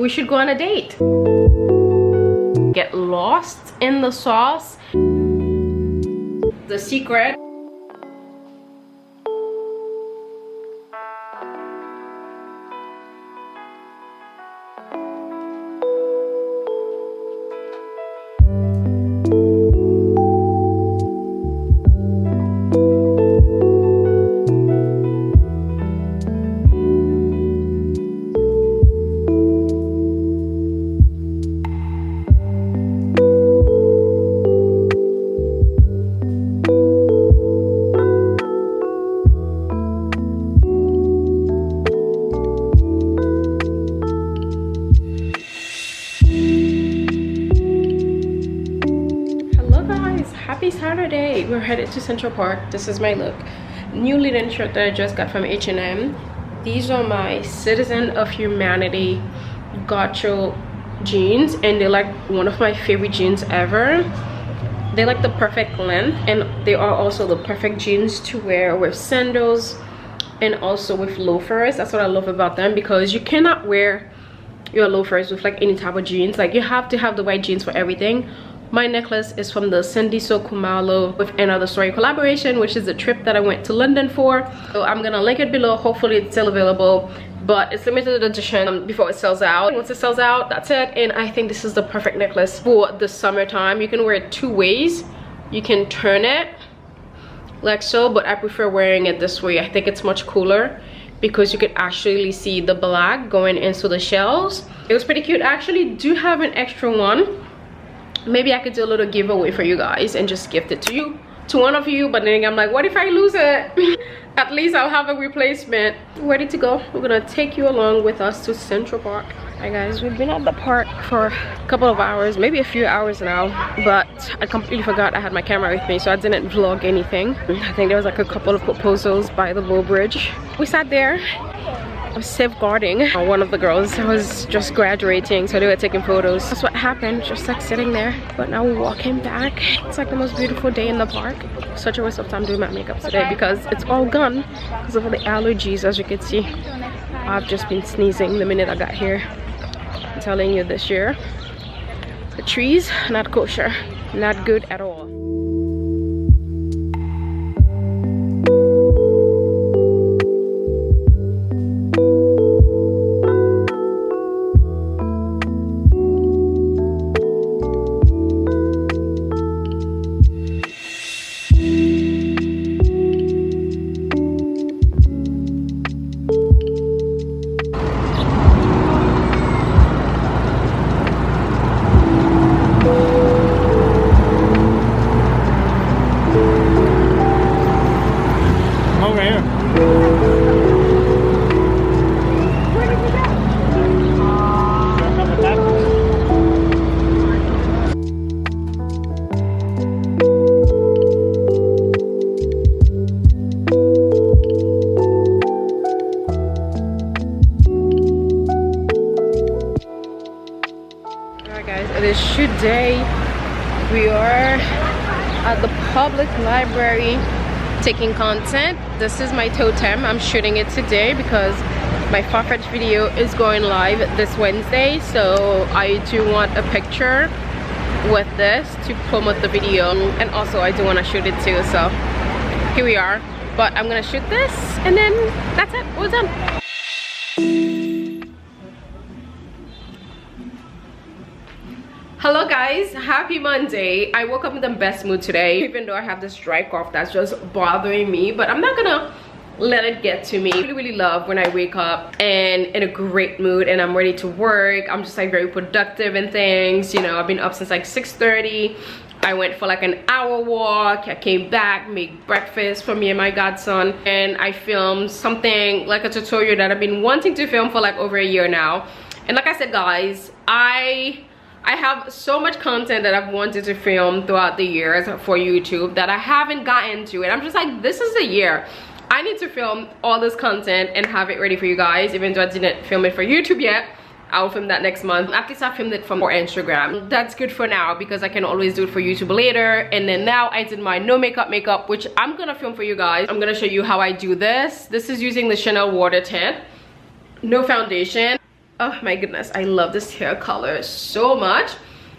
we should go on a date. Get lost in the sauce. The secret. Happy Saturday. We're headed to Central Park. This is my look. New linen shirt that I just got from H&M. These are my Citizen of Humanity Xoxo jeans, and they're like one of my favorite jeans ever. They're like the perfect length, and they are also the perfect jeans to wear with sandals and also with loafers. That's what I love about them, because you cannot wear your loafers with like any type of jeans. Like, you have to have the right jeans for everything. My necklace is from the Sendiso Kumalo with Another Story collaboration, which is the trip that I went to London for. So I'm gonna link it below. Hopefully it's still available, but it's limited edition before it sells out. Once it sells out, that's it. And I think this is the perfect necklace for the summertime. You can wear it two ways. You can turn it like so, but I prefer wearing it this way. I think it's much cooler because you could actually see the black going into the shells. It was pretty cute. I actually do have an extra one. Maybe I could do a little giveaway for you guys and just gift it to you, to one of you. But then I'm like, what if I lose it? At least I'll have a replacement ready to go. We're gonna take you along with us to Central Park. Hi guys, we've been at the park for a couple of hours, maybe a few hours now, but I completely forgot I had my camera with me, so I didn't vlog anything. I think there was like a couple of proposals by the Bow Bridge. We sat there. I was safeguarding one of the girls who was just graduating, so they were taking photos. That's what happened, just like sitting there. But now we're walking back. It's like the most beautiful day in the park. Such a waste of time doing my makeup today because it's all gone because of all the allergies. As you can see, I've just been sneezing the minute I got here. I'm telling you, this year the trees not kosher, not good at all. Shoot day. We are at the public library taking content. This is my totem. I'm shooting it today because my Farfetch video is going live this Wednesday, so I do want a picture with this to promote the video, and also I do want to shoot it too, so here we are. But I'm gonna shoot this and then that's it, we're done. Hello guys, happy Monday. I woke up in the best mood today, even though I have this dry cough that's just bothering me, but I'm not gonna let it get to me. I really love when I wake up and in a great mood and I'm ready to work. I'm just like very productive and things, you know. I've been up since like 6:30. I went for like an hour walk. I came back, made breakfast for me and my godson, and I filmed something like a tutorial that I've been wanting to film for like over a year now. And like I said guys, I have so much content that I've wanted to film throughout the years for YouTube that I haven't gotten to, and I'm just like, this is the year. I need to film all this content and have it ready for you guys. Even though I didn't film it for YouTube yet, I'll film that next month. At least I filmed it for Instagram. That's good for now because I can always do it for YouTube later. And then now I did my no makeup, which I'm gonna film for you guys. I'm gonna show you how I do this. This is using the Chanel water tint. No foundation. Oh my goodness, I love this hair color so much.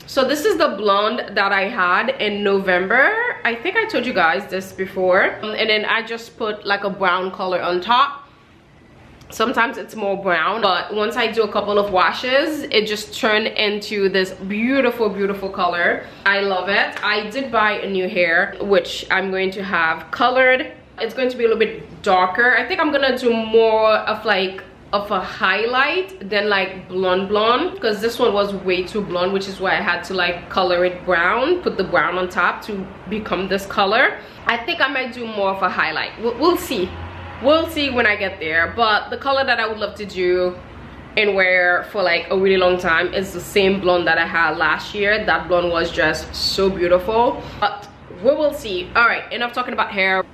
So this is the blonde that I had in November. I think I told you guys this before. And then I just put like a brown color on top. Sometimes it's more brown, but once I do a couple of washes, it just turned into this beautiful, beautiful color. I love it. I did buy a new hair, which I'm going to have colored. It's going to be a little bit darker. I think I'm gonna do more of like a highlight than like blonde, because this one was way too blonde, which is why I had to like color it brown, put the brown on top to become this color. I think I might do more of a highlight. We'll see. We'll see when I get there. But the color that I would love to do and wear for like a really long time is the same blonde that I had last year. That blonde was just so beautiful, but we will see. All right, enough talking about hair.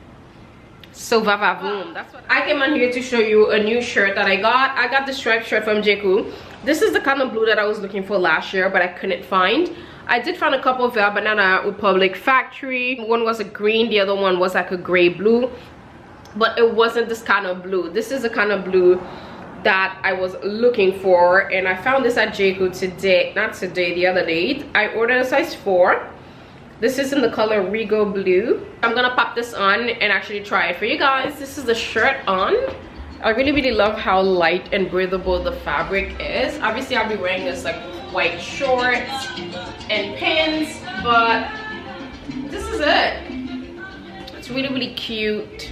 So va-va-voom. That's what I came on here to show you a new shirt that I got. I got the striped shirt from Jeku. This is the kind of blue that I was looking for last year, but I couldn't find. I did find a couple of Banana Republic factory. One was a green, the other one was like a gray blue, but it wasn't this kind of blue. This is the kind of blue that I was looking for, and I found this at Jeku today, not today, the other day. I ordered a size 4. This is in the color Regal Blue. I'm gonna pop this on and actually try it for you guys. This is the shirt on. I really love how light and breathable the fabric is. Obviously I'll be wearing this like white shorts and pants, but this is it. It's really cute.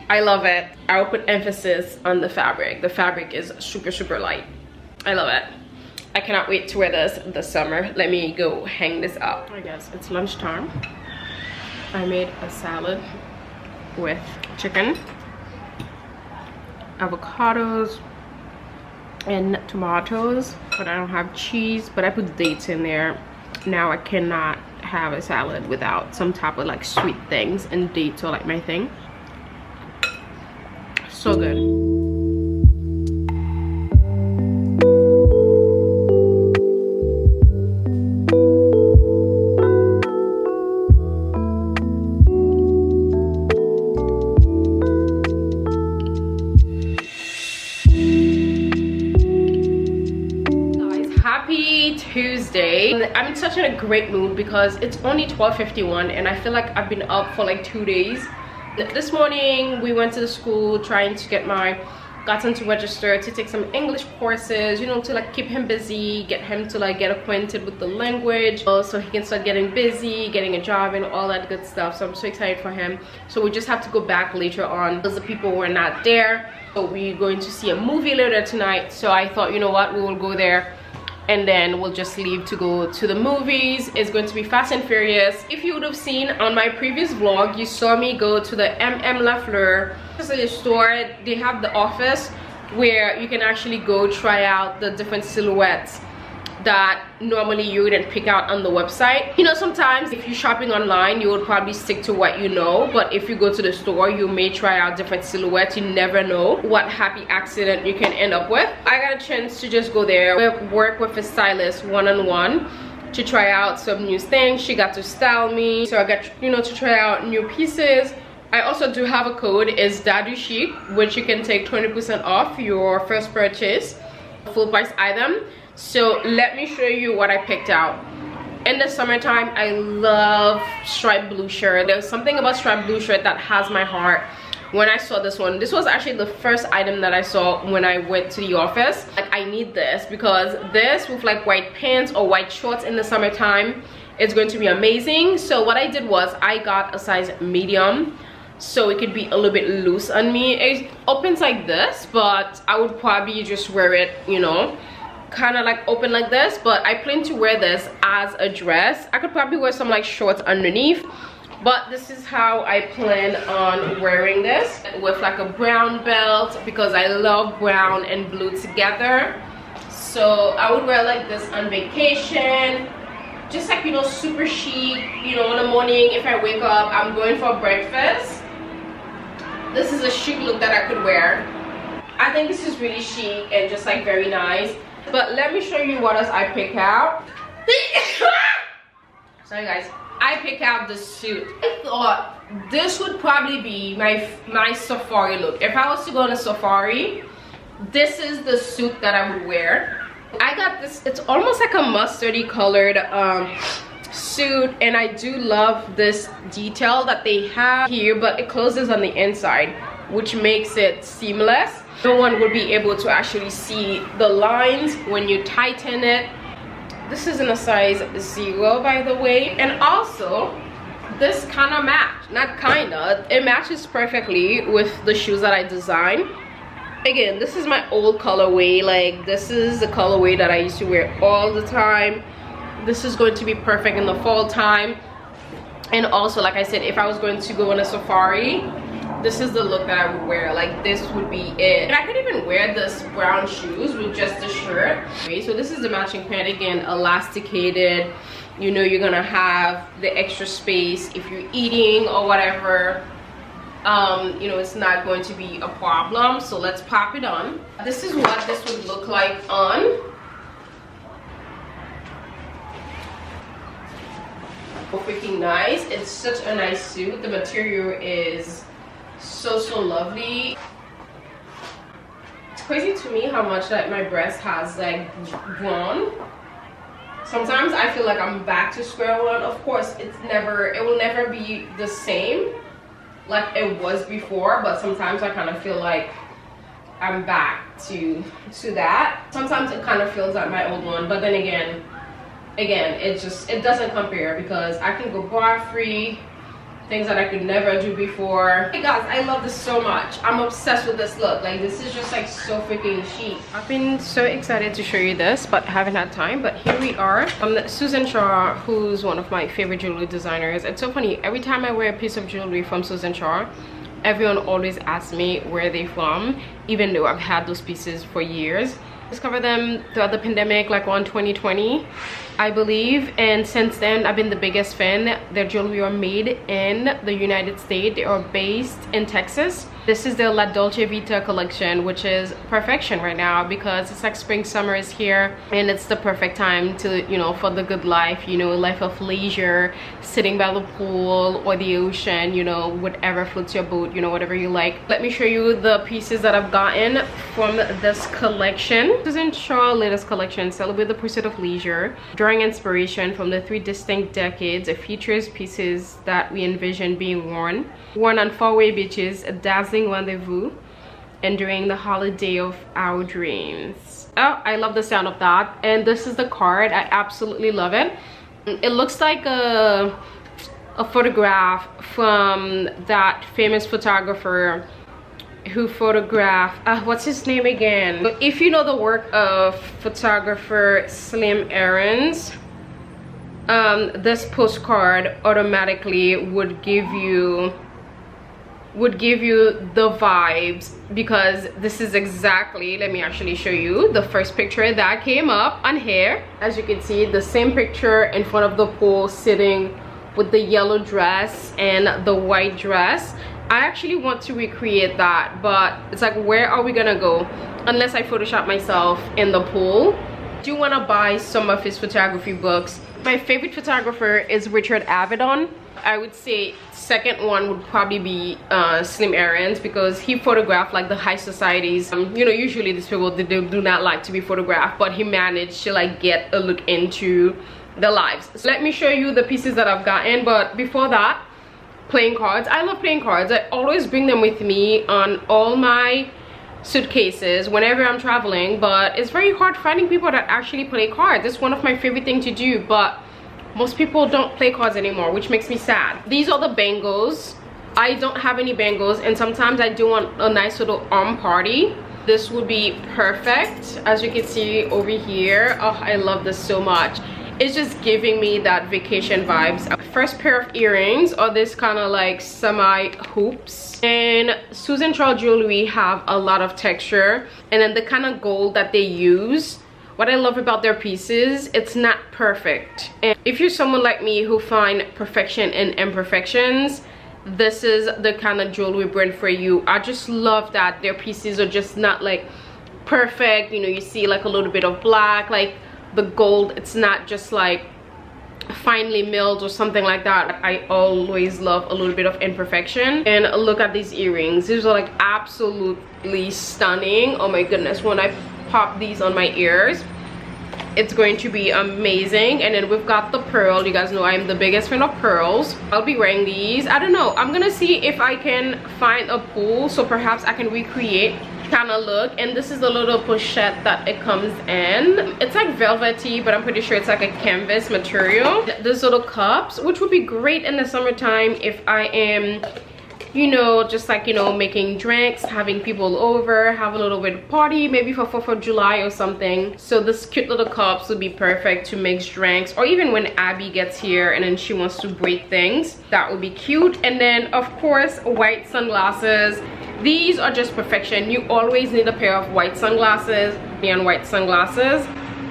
I love it. I will put emphasis on the fabric. The fabric is super light. I love it. I cannot wait to wear this summer. Let me go hang this up. I guess it's lunchtime. I made a salad with chicken, avocados, and tomatoes, but I don't have cheese, but I put dates in there. Now I cannot have a salad without some type of like sweet things, and dates are like my thing. So good. Tuesday. I'm in such a great mood because it's only 12:51 and I feel like I've been up for like 2 days. This morning we went to the school trying to got him to register to take some English courses, you know, to like keep him busy, get him to like get acquainted with the language, so he can start getting busy, getting a job and all that good stuff. So I'm so excited for him. So we just have to go back later on because the people were not there. So we're going to see a movie later tonight. So I thought, you know what, we will go there and then we'll just leave to go to the movies. It's going to be Fast and Furious. If you would have seen on my previous vlog, you saw me go to the La Fleur. This is a store. They have the office where you can actually go try out the different silhouettes that normally you wouldn't pick out on the website. You know, sometimes if you're shopping online, you would probably stick to what you know, but if you go to the store, you may try out different silhouettes. You never know what happy accident you can end up with. I got a chance to just go there, work with a stylist one-on-one to try out some new things. She got to style me, so I got, you know, to try out new pieces. I also do have a code, is DadouChic, which you can take 20% off your first purchase, full price item. So let me show you what I picked out. In the summertime, I love striped blue shirt. There's something about striped blue shirt that has my heart. When I saw this one, this was actually the first item that I saw when I went to the office. Like, I need this because this with like white pants or white shorts in the summertime, it's going to be amazing. So what I did was I got a size medium, so it could be a little bit loose on me. It opens like this, but I would probably just wear it, you know, kind of like open like this. But I plan to wear this as a dress. I could probably wear some like shorts underneath, but this is how I plan on wearing this, with like a brown belt because I love brown and blue together. So I would wear like this on vacation, just like, you know, super chic, you know, in the morning if I wake up, I'm going for breakfast. This is a chic look that I could wear. I think this is really chic and just like very nice. But let me show you what else I pick out. Sorry guys, I pick out the suit. I thought this would probably be my safari look. If I was to go on a safari, this is the suit that I would wear. I got this, it's almost like a mustardy colored suit, and I do love this detail that they have here, but it closes on the inside, which makes it seamless. No one would be able to actually see the lines when you tighten it. This is in a size 0, by the way. And also, this kind of match, not kinda, it matches perfectly with the shoes that I designed. Again, this is my old colorway. Like, this is the colorway that I used to wear all the time. This is going to be perfect in the fall time. And also, like I said, if I was going to go on a safari, this is the look that I would wear. Like, this would be it. And I could even wear this brown shoes with just the shirt. Okay, so this is the matching pant. Again, elasticated. You know, you're gonna have the extra space if you're eating or whatever. You know, it's not going to be a problem. So let's pop it on. This is what this would look like on. Freaking nice. It's such a nice suit. The material is so lovely. It's crazy to me how much like my breast has like grown. Sometimes I feel like I'm back to square one. Of course, it will never be the same like it was before, but sometimes I kind of feel like I'm back to that. Sometimes it kind of feels like my old one, but then again it doesn't compare, because I can go bra free, things that I could never do before. Hey guys, I love this so much. I'm obsessed with this look. Like, this is just like so freaking chic. I've been so excited to show you this, but haven't had time. But here we are. Susan Shaw, who's one of my favorite jewelry designers. It's so funny, every time I wear a piece of jewelry from Susan Shaw, everyone always asks me where they're from, even though I've had those pieces for years. Discovered them throughout the pandemic, like on 2020, I believe, and since then I've been the biggest fan. Their jewelry are made in the United States. They are based in Texas. This is the La Dolce Vita collection, which is perfection right now, because it's like spring, summer is here, and it's the perfect time to, you know, for the good life, you know, life of leisure, sitting by the pool or the ocean, you know, whatever floats your boat, you know, whatever you like. Let me show you the pieces that I've gotten from this collection. Susan Shaw latest collection, Celebrate the Pursuit of Leisure, drawing inspiration from the 3 distinct decades. It features pieces that we envision being worn on faraway beaches, a dazzling rendezvous, and during the holiday of our dreams. Oh, I love the sound of that. And this is the card. I absolutely love it. It looks like a photograph from that famous photographer who photographed, what's his name again? But if you know the work of photographer Slim Aarons, this postcard automatically would give you the vibes, because this is exactly, let me actually show you the first picture that came up on here. As you can see, the same picture in front of the pool, sitting with the yellow dress and the white dress. I actually want to recreate that, but it's like, where are we gonna go unless I Photoshop myself in the pool? I do want to buy some of his photography books. My favorite photographer is Richard Avedon. I would say second one would probably be Slim Aarons, because he photographed like the high societies. You know, usually these people, they do not like to be photographed, but he managed to like get a look into their lives. So let me show you the pieces that I've gotten, but before that, playing cards. I love playing cards. I always bring them with me on all my suitcases whenever I'm traveling, but it's very hard finding people that actually play cards. It's one of my favorite things to do, but most people don't play cards anymore, which makes me sad. These are the bangles. I don't have any bangles, and sometimes I do want a nice little arm party. This would be perfect. As you can see over here, oh, I love this so much. It's just giving me that vacation vibes. First pair of earrings are this kind of like semi hoops, and Susan Shaw jewelry have a lot of texture, and then the kind of gold that they use, what I love about their pieces, it's not perfect. And if you're someone like me who find perfection in imperfections, this is the kind of jewelry brand for you. I just love that their pieces are just not like perfect. You know, you see like a little bit of black, like the gold, it's not just like finely milled or something like that. I always love a little bit of imperfection. And look at these earrings. These are like absolutely stunning. Oh my goodness, when I pop these on my ears, it's going to be amazing. And then we've got the pearl. You guys know I'm the biggest fan of pearls. I'll be wearing these. I don't know, I'm gonna see if I can find a pool so perhaps I can recreate kind of look. And this is a little pochette that it comes in. It's like velvety, but I'm pretty sure it's like a canvas material. These little cups, which would be great in the summertime if I am, you know, just like, you know, making drinks, having people over, have a little bit of party, maybe for 4th of July or something. So this cute little cups would be perfect to mix drinks, or even when Abby gets here and then she wants to break things, that would be cute. And then of course, white sunglasses. These are just perfection. You always need a pair of white sunglasses, neon white sunglasses.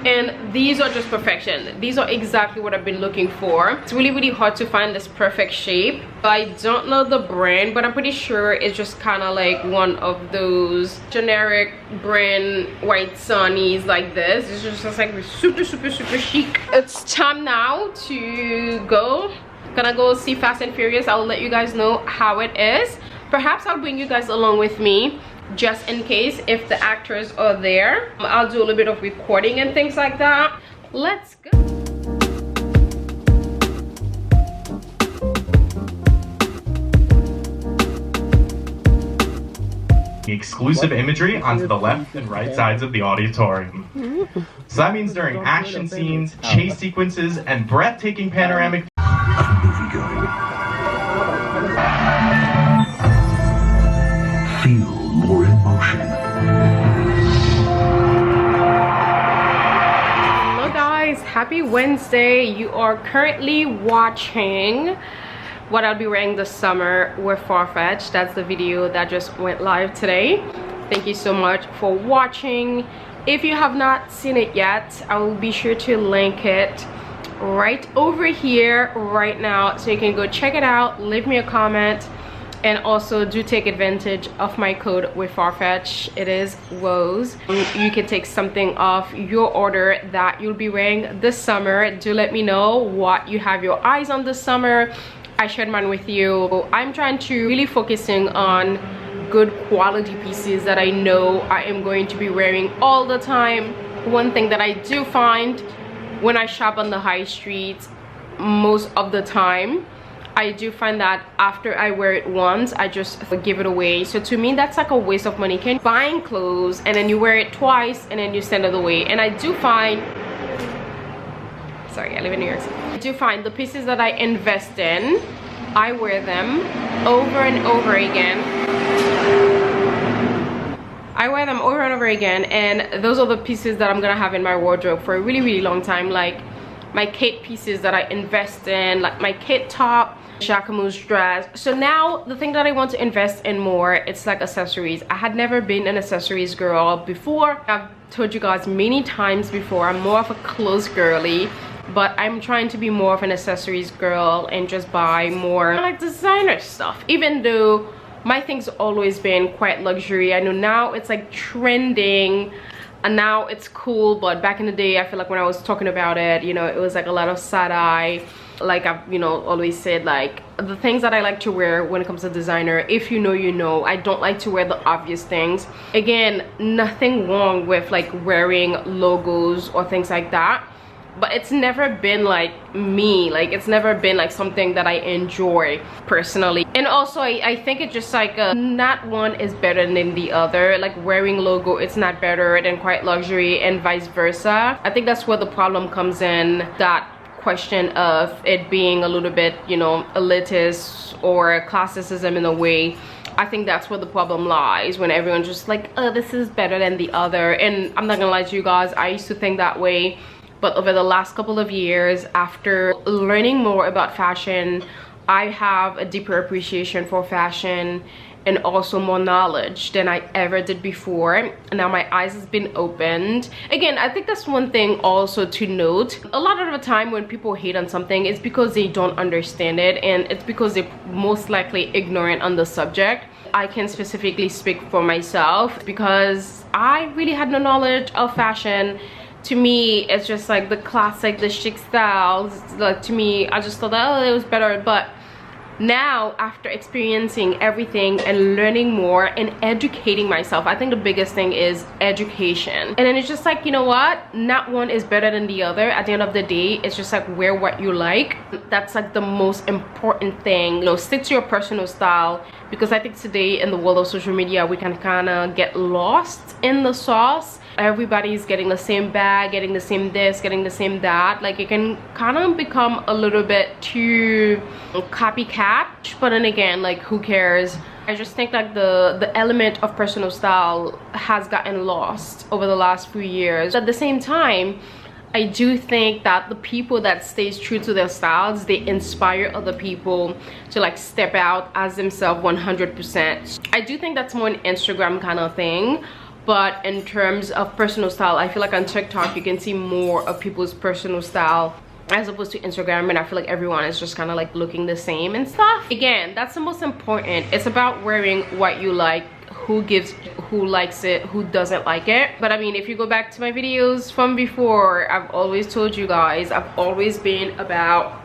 And these are just perfection. These are exactly what I've been looking for. It's really, really hard to find this perfect shape. I don't know the brand, but I'm pretty sure it's just kind of like one of those generic brand white sunnies like this. It's just like super, super, super chic. It's time now to go. Gonna go see Fast and Furious. I'll let you guys know how it is. Perhaps I'll bring you guys along with me, just in case if the actors are there. I'll do a little bit of recording and things like that. Let's go. Exclusive imagery onto the left and right sides of the auditorium. So that means during action scenes, chase sequences, and breathtaking panoramic feel more emotion. Hello guys, happy Wednesday. You are currently watching what I'll be wearing this summer with Farfetch. That's the video that just went live today. Thank you so much for watching. If you have not seen it yet, I will be sure to link it right over here right now, so you can go check it out, leave me a comment, and also do take advantage of my code with Farfetch. It is Rose. You can take something off your order that you'll be wearing this summer. Do let me know what you have your eyes on this summer. I shared mine with you. I'm trying to really focusing on good quality pieces that I know I am going to be wearing all the time. One thing that I do find when I shop on the high streets, most of the time, I do find that after I wear it once, I just give it away. So to me, that's like a waste of money. Can buying clothes and then you wear it twice and then you send it away. And I do find, sorry, I live in New York City. I do find the pieces that I invest in, I wear them over and over again. I wear them over and over again, and those are the pieces that I'm gonna have in my wardrobe for a really, really long time. Like my Kate pieces that I invest in, like my Kate top, Jacquemus dress. So now the thing that I want to invest in more, it's like accessories. I had never been an accessories girl before. I've told you guys many times before, I'm more of a clothes girly, but I'm trying to be more of an accessories girl and just buy more like designer stuff, even though my thing's always been quite luxury. I know now it's like trending and now it's cool, but back in the day, I feel like when I was talking about it, you know, it was like a lot of side-eye. Like I've, you know, always said, like the things that I like to wear when it comes to designer, if you know, you know. I don't like to wear the obvious things. Again, nothing wrong with like wearing logos or things like that, but it's never been like me. Like it's never been like something that I enjoy personally. And also I think it's just like not one is better than the other. Like wearing logo, it's not better than quite luxury, and vice versa. I think that's where the problem comes in, that question of it being a little bit, you know, elitist or classicism in a way. I think that's where the problem lies, when everyone's just like, oh, this is better than the other. And I'm not gonna lie to you guys, I used to think that way. But over the last couple of years, after learning more about fashion, I have a deeper appreciation for fashion and also more knowledge than I ever did before. And now my eyes has been opened. Again, I think that's one thing also to note. A lot of the time when people hate on something, it's because they don't understand it, and it's because they're most likely ignorant on the subject. I can specifically speak for myself because I really had no knowledge of fashion to me it's just like the classic, the chic styles. Like to me, I just thought that, oh, it was better. But now, after experiencing everything and learning more and educating myself, I think the biggest thing is education. And then it's just like, you know what, not one is better than the other. At the end of the day, it's just like wear what you like. That's like the most important thing. You know, stick to your personal style, because I think today in the world of social media, we can kind of get lost in the sauce. Everybody's getting the same bag, getting the same this, getting the same that. Like it can kind of become a little bit too copycat. But then again, like who cares? I just think like the element of personal style has gotten lost over the last few years. At the same time, I do think that the people that stays true to their styles, they inspire other people to like step out as themselves 100%. I do think that's more an Instagram kind of thing. But in terms of personal style, I feel like on TikTok you can see more of people's personal style as opposed to Instagram, and I feel like everyone is just kind of like looking the same and stuff. Again, that's the most important. It's about wearing what you like, who likes it, who doesn't like it. But I mean, if you go back to my videos from before, I've always told you guys, I've always been about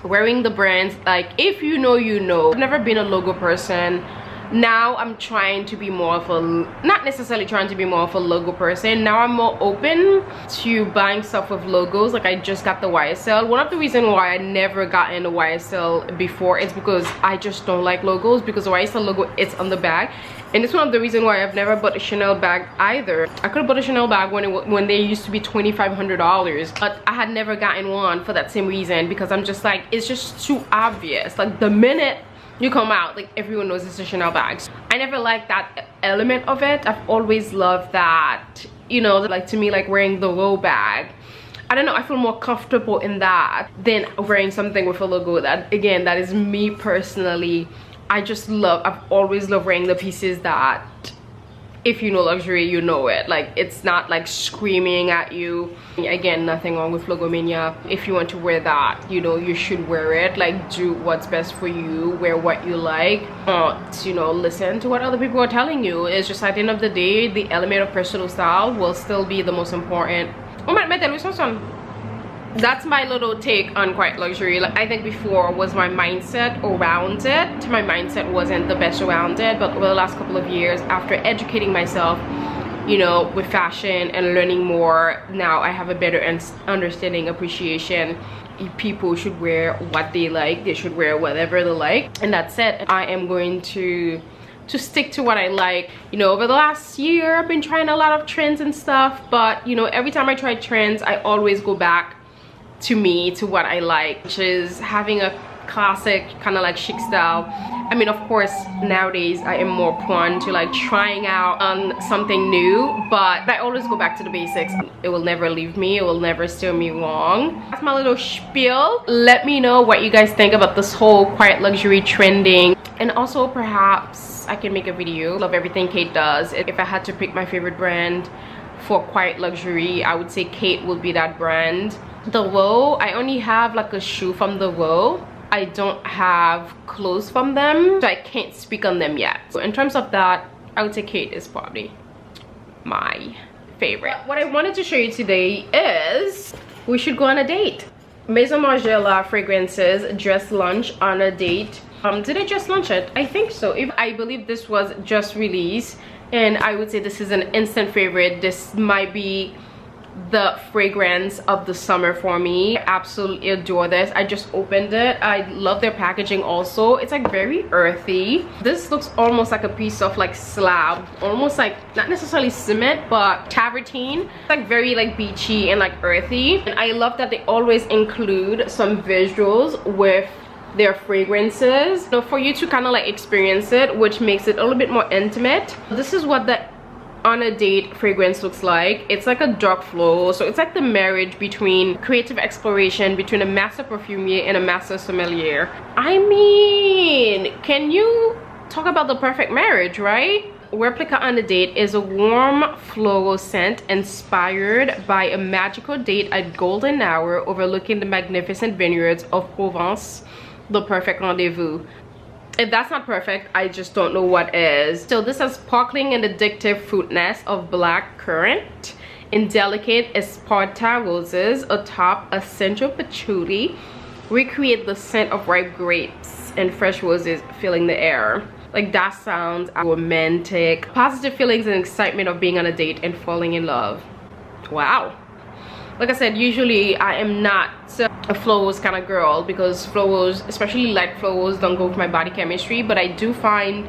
wearing the brands. Like if you know, you know. I've never been a logo person. Now I'm trying to be more of a, not necessarily trying to be more of a logo person. Now I'm more open to buying stuff with logos. Like I just got the YSL. One of the reasons why I never got into YSL before is because I just don't like logos, because the YSL logo is on the bag. And it's one of the reasons why I've never bought a Chanel bag either. I could have bought a Chanel bag when they used to be $2,500, but I had never gotten one for that same reason, because I'm just like, it's just too obvious. Like the minute you come out, like everyone knows it's a Chanel bag. I never liked that element of it. I've always loved that, you know, like to me, like wearing the low bag, I don't know, I feel more comfortable in that than wearing something with a logo. That, again, that is me personally. I just love, I've always loved wearing the pieces that, if you know luxury, you know it. Like it's not like screaming at you. Again, nothing wrong with logomania. If you want to wear that, you know, you should wear it. Like do what's best for you, wear what you like. You know, listen to what other people are telling you. It's just at the end of the day, the element of personal style will still be the most important. That's my little take on quiet luxury. Like I think before was my mindset around it. My mindset wasn't the best around it, but over the last couple of years, after educating myself, you know, with fashion and learning more, now I have a better understanding, appreciation. People should wear what they like. They should wear whatever they like, and that's it. I am going to stick to what I like. You know, over the last year I've been trying a lot of trends and stuff, but you know, every time I try trends, I always go back to me, to what I like, which is having a classic kind of like chic style. I mean, of course nowadays I am more prone to like trying out on something new, but I always go back to the basics. It will never leave me, it will never steer me wrong. That's my little spiel. Let me know what you guys think about this whole quiet luxury trending, and also perhaps I can make a video. Love everything Kate does. If I had to pick my favorite brand for quiet luxury, I would say Kate would be that brand. The Row, I only have like a shoe from the Row. I don't have clothes from them, so I can't speak on them yet. So in terms of that, I would say Kate is probably my favorite. What I wanted to show you today is we should go on a date. Maison Margiela fragrances just launched on a date. Did I just launch it? I think so. I believe this was just released, and I would say this is an instant favorite. This might be the fragrance of the summer for me. I absolutely adore this. I just opened it. I love their packaging also. It's like very earthy. This looks almost like a piece of like slab, almost like not necessarily cement but travertine. It's like very like beachy and like earthy, and I love that they always include some visuals with their fragrances, so for you to kind of like experience it, which makes it a little bit more intimate. This is what the on a date fragrance looks like. It's like a dark flow, so it's like the marriage between creative exploration between a master perfumier and a master sommelier. I mean, can you talk about the perfect marriage, right? Replica on a Date is a warm floral scent inspired by a magical date at golden hour overlooking the magnificent vineyards of Provence. The perfect rendezvous. If that's not perfect, I just don't know what is. So this has sparkling and addictive fruitness of black currant in delicate Esparta roses atop a central patchouli. Recreate the scent of ripe grapes and fresh roses filling the air. Like, that sounds romantic. Positive feelings and excitement of being on a date and falling in love. Wow. Like I said, usually I am not a florals kind of girl, because florals, especially light florals, don't go with my body chemistry. But I do find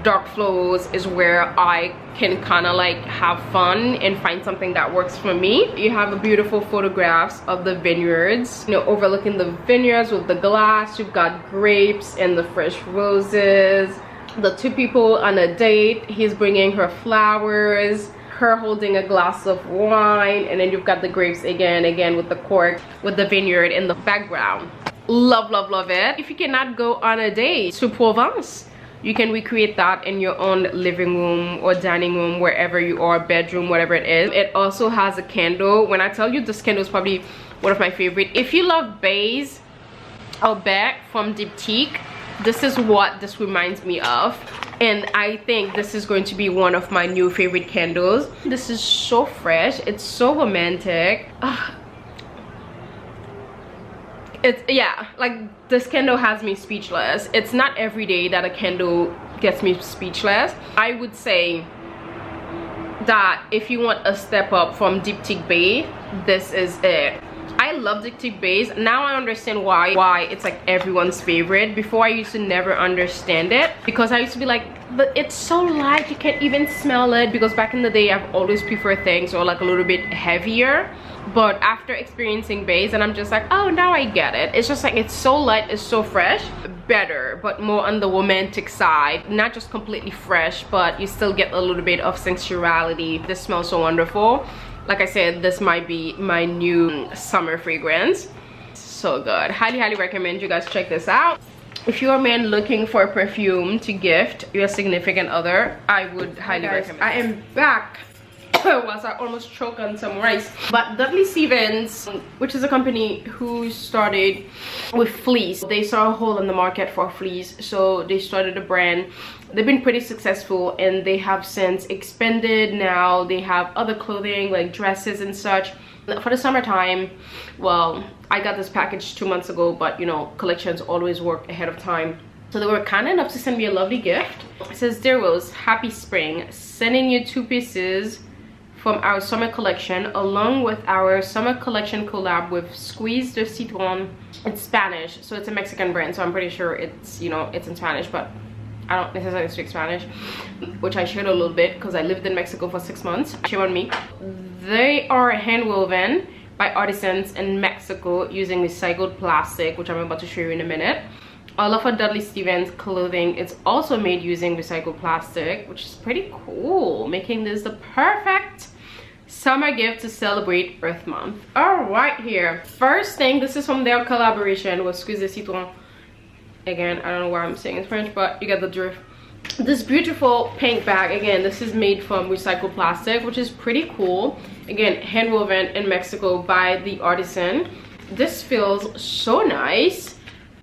dark florals is where I can kind of like have fun and find something that works for me. You have beautiful photographs of the vineyards, you know, overlooking the vineyards with the glass. You've got grapes and the fresh roses. The two people on a date, he's bringing her flowers, her holding a glass of wine, and then you've got the grapes again with the cork, with the vineyard in the background. Love, love, love it. If you cannot go on a date to Provence, you can recreate that in your own living room or dining room, wherever you are, bedroom, whatever it is. It also has a candle. When I tell you, this candle is probably one of my favorite. If you love Bays or Beck from DadouChic, this is what this reminds me of, and I think this is going to be one of my new favorite candles. This is so fresh, it's so romantic. It's, yeah, like, this candle has me speechless. It's not every day that a candle gets me speechless. I would say that if you want a step up from DadouChic Bay, this is it. I love DadouChic Bays. Now I understand why it's like everyone's favorite. Before, I used to never understand it, because I used to be like, but it's so light, you can't even smell it. Because back in the day, I've always preferred things or like a little bit heavier. But after experiencing Bays, and I'm just like, oh, now I get it. It's just like, it's so light, it's so fresh. Better, but more on the romantic side. Not just completely fresh, but you still get a little bit of sensuality. This smells so wonderful. Like I said, this might be my new summer fragrance. So good. Highly, highly recommend you guys check this out. If you're a man looking for a perfume to gift your significant other, I would highly recommend. I am back. Was I almost choked on some rice. But Dudley Stevens, which is a company who started with fleece. They saw a hole in the market for fleece, so they started a brand. They've been pretty successful, and they have since expanded. Now they have other clothing like dresses and such. For the summertime, well, I got this package 2 months ago, but you know, collections always work ahead of time. So they were kind enough to send me a lovely gift. It says, "Dear Rose, happy spring. Sending you 2 pieces from our summer collection, along with our summer collection collab with Squeeze de Citron." It's Spanish, so it's a Mexican brand, so I'm pretty sure it's, you know, it's in Spanish, but I don't necessarily speak Spanish, which I shared a little bit because I lived in Mexico for 6 months. Shame on me. They are hand woven by artisans in Mexico using recycled plastic, which I'm about to show you in a minute. All of our Dudley Stevens clothing is also made using recycled plastic, which is pretty cool, making this the perfect summer gift to celebrate Earth Month. All right, here. First thing, this is from their collaboration with Squeeze de Citron. Again, I don't know why I'm saying in French, but you get the drift. This beautiful pink bag, again, this is made from recycled plastic, which is pretty cool. Again, hand woven in Mexico by the artisan. This feels so nice.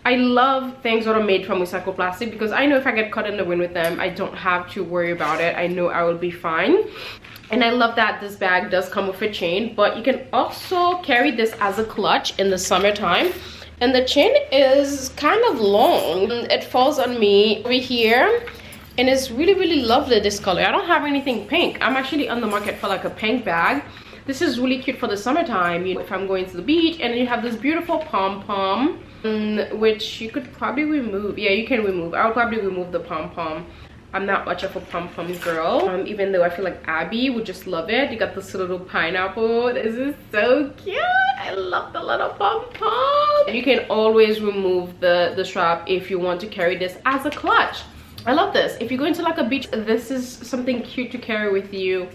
I love things that are made from recycled plastic, because I know if I get caught in the wind with them, I don't have to worry about it. I know I will be fine. And I love that this bag does come with a chain, but you can also carry this as a clutch in the summertime. And the chain is kind of long. It falls on me over here, and it's really, really lovely, this color. I don't have anything pink. I'm actually on the market for like a pink bag. This is really cute for the summertime, you know, if I'm going to the beach. And you have this beautiful pom-pom, which you could probably remove. Yeah, you can remove. I'll probably remove the pom-pom. I'm not much of a pom-pom girl, even though I feel like Abby would just love it. You got this little pineapple. This is so cute. I love the little pom-pom. You can always remove the strap if you want to carry this as a clutch. I love this. If you're going to like a beach, this is something cute to carry with you.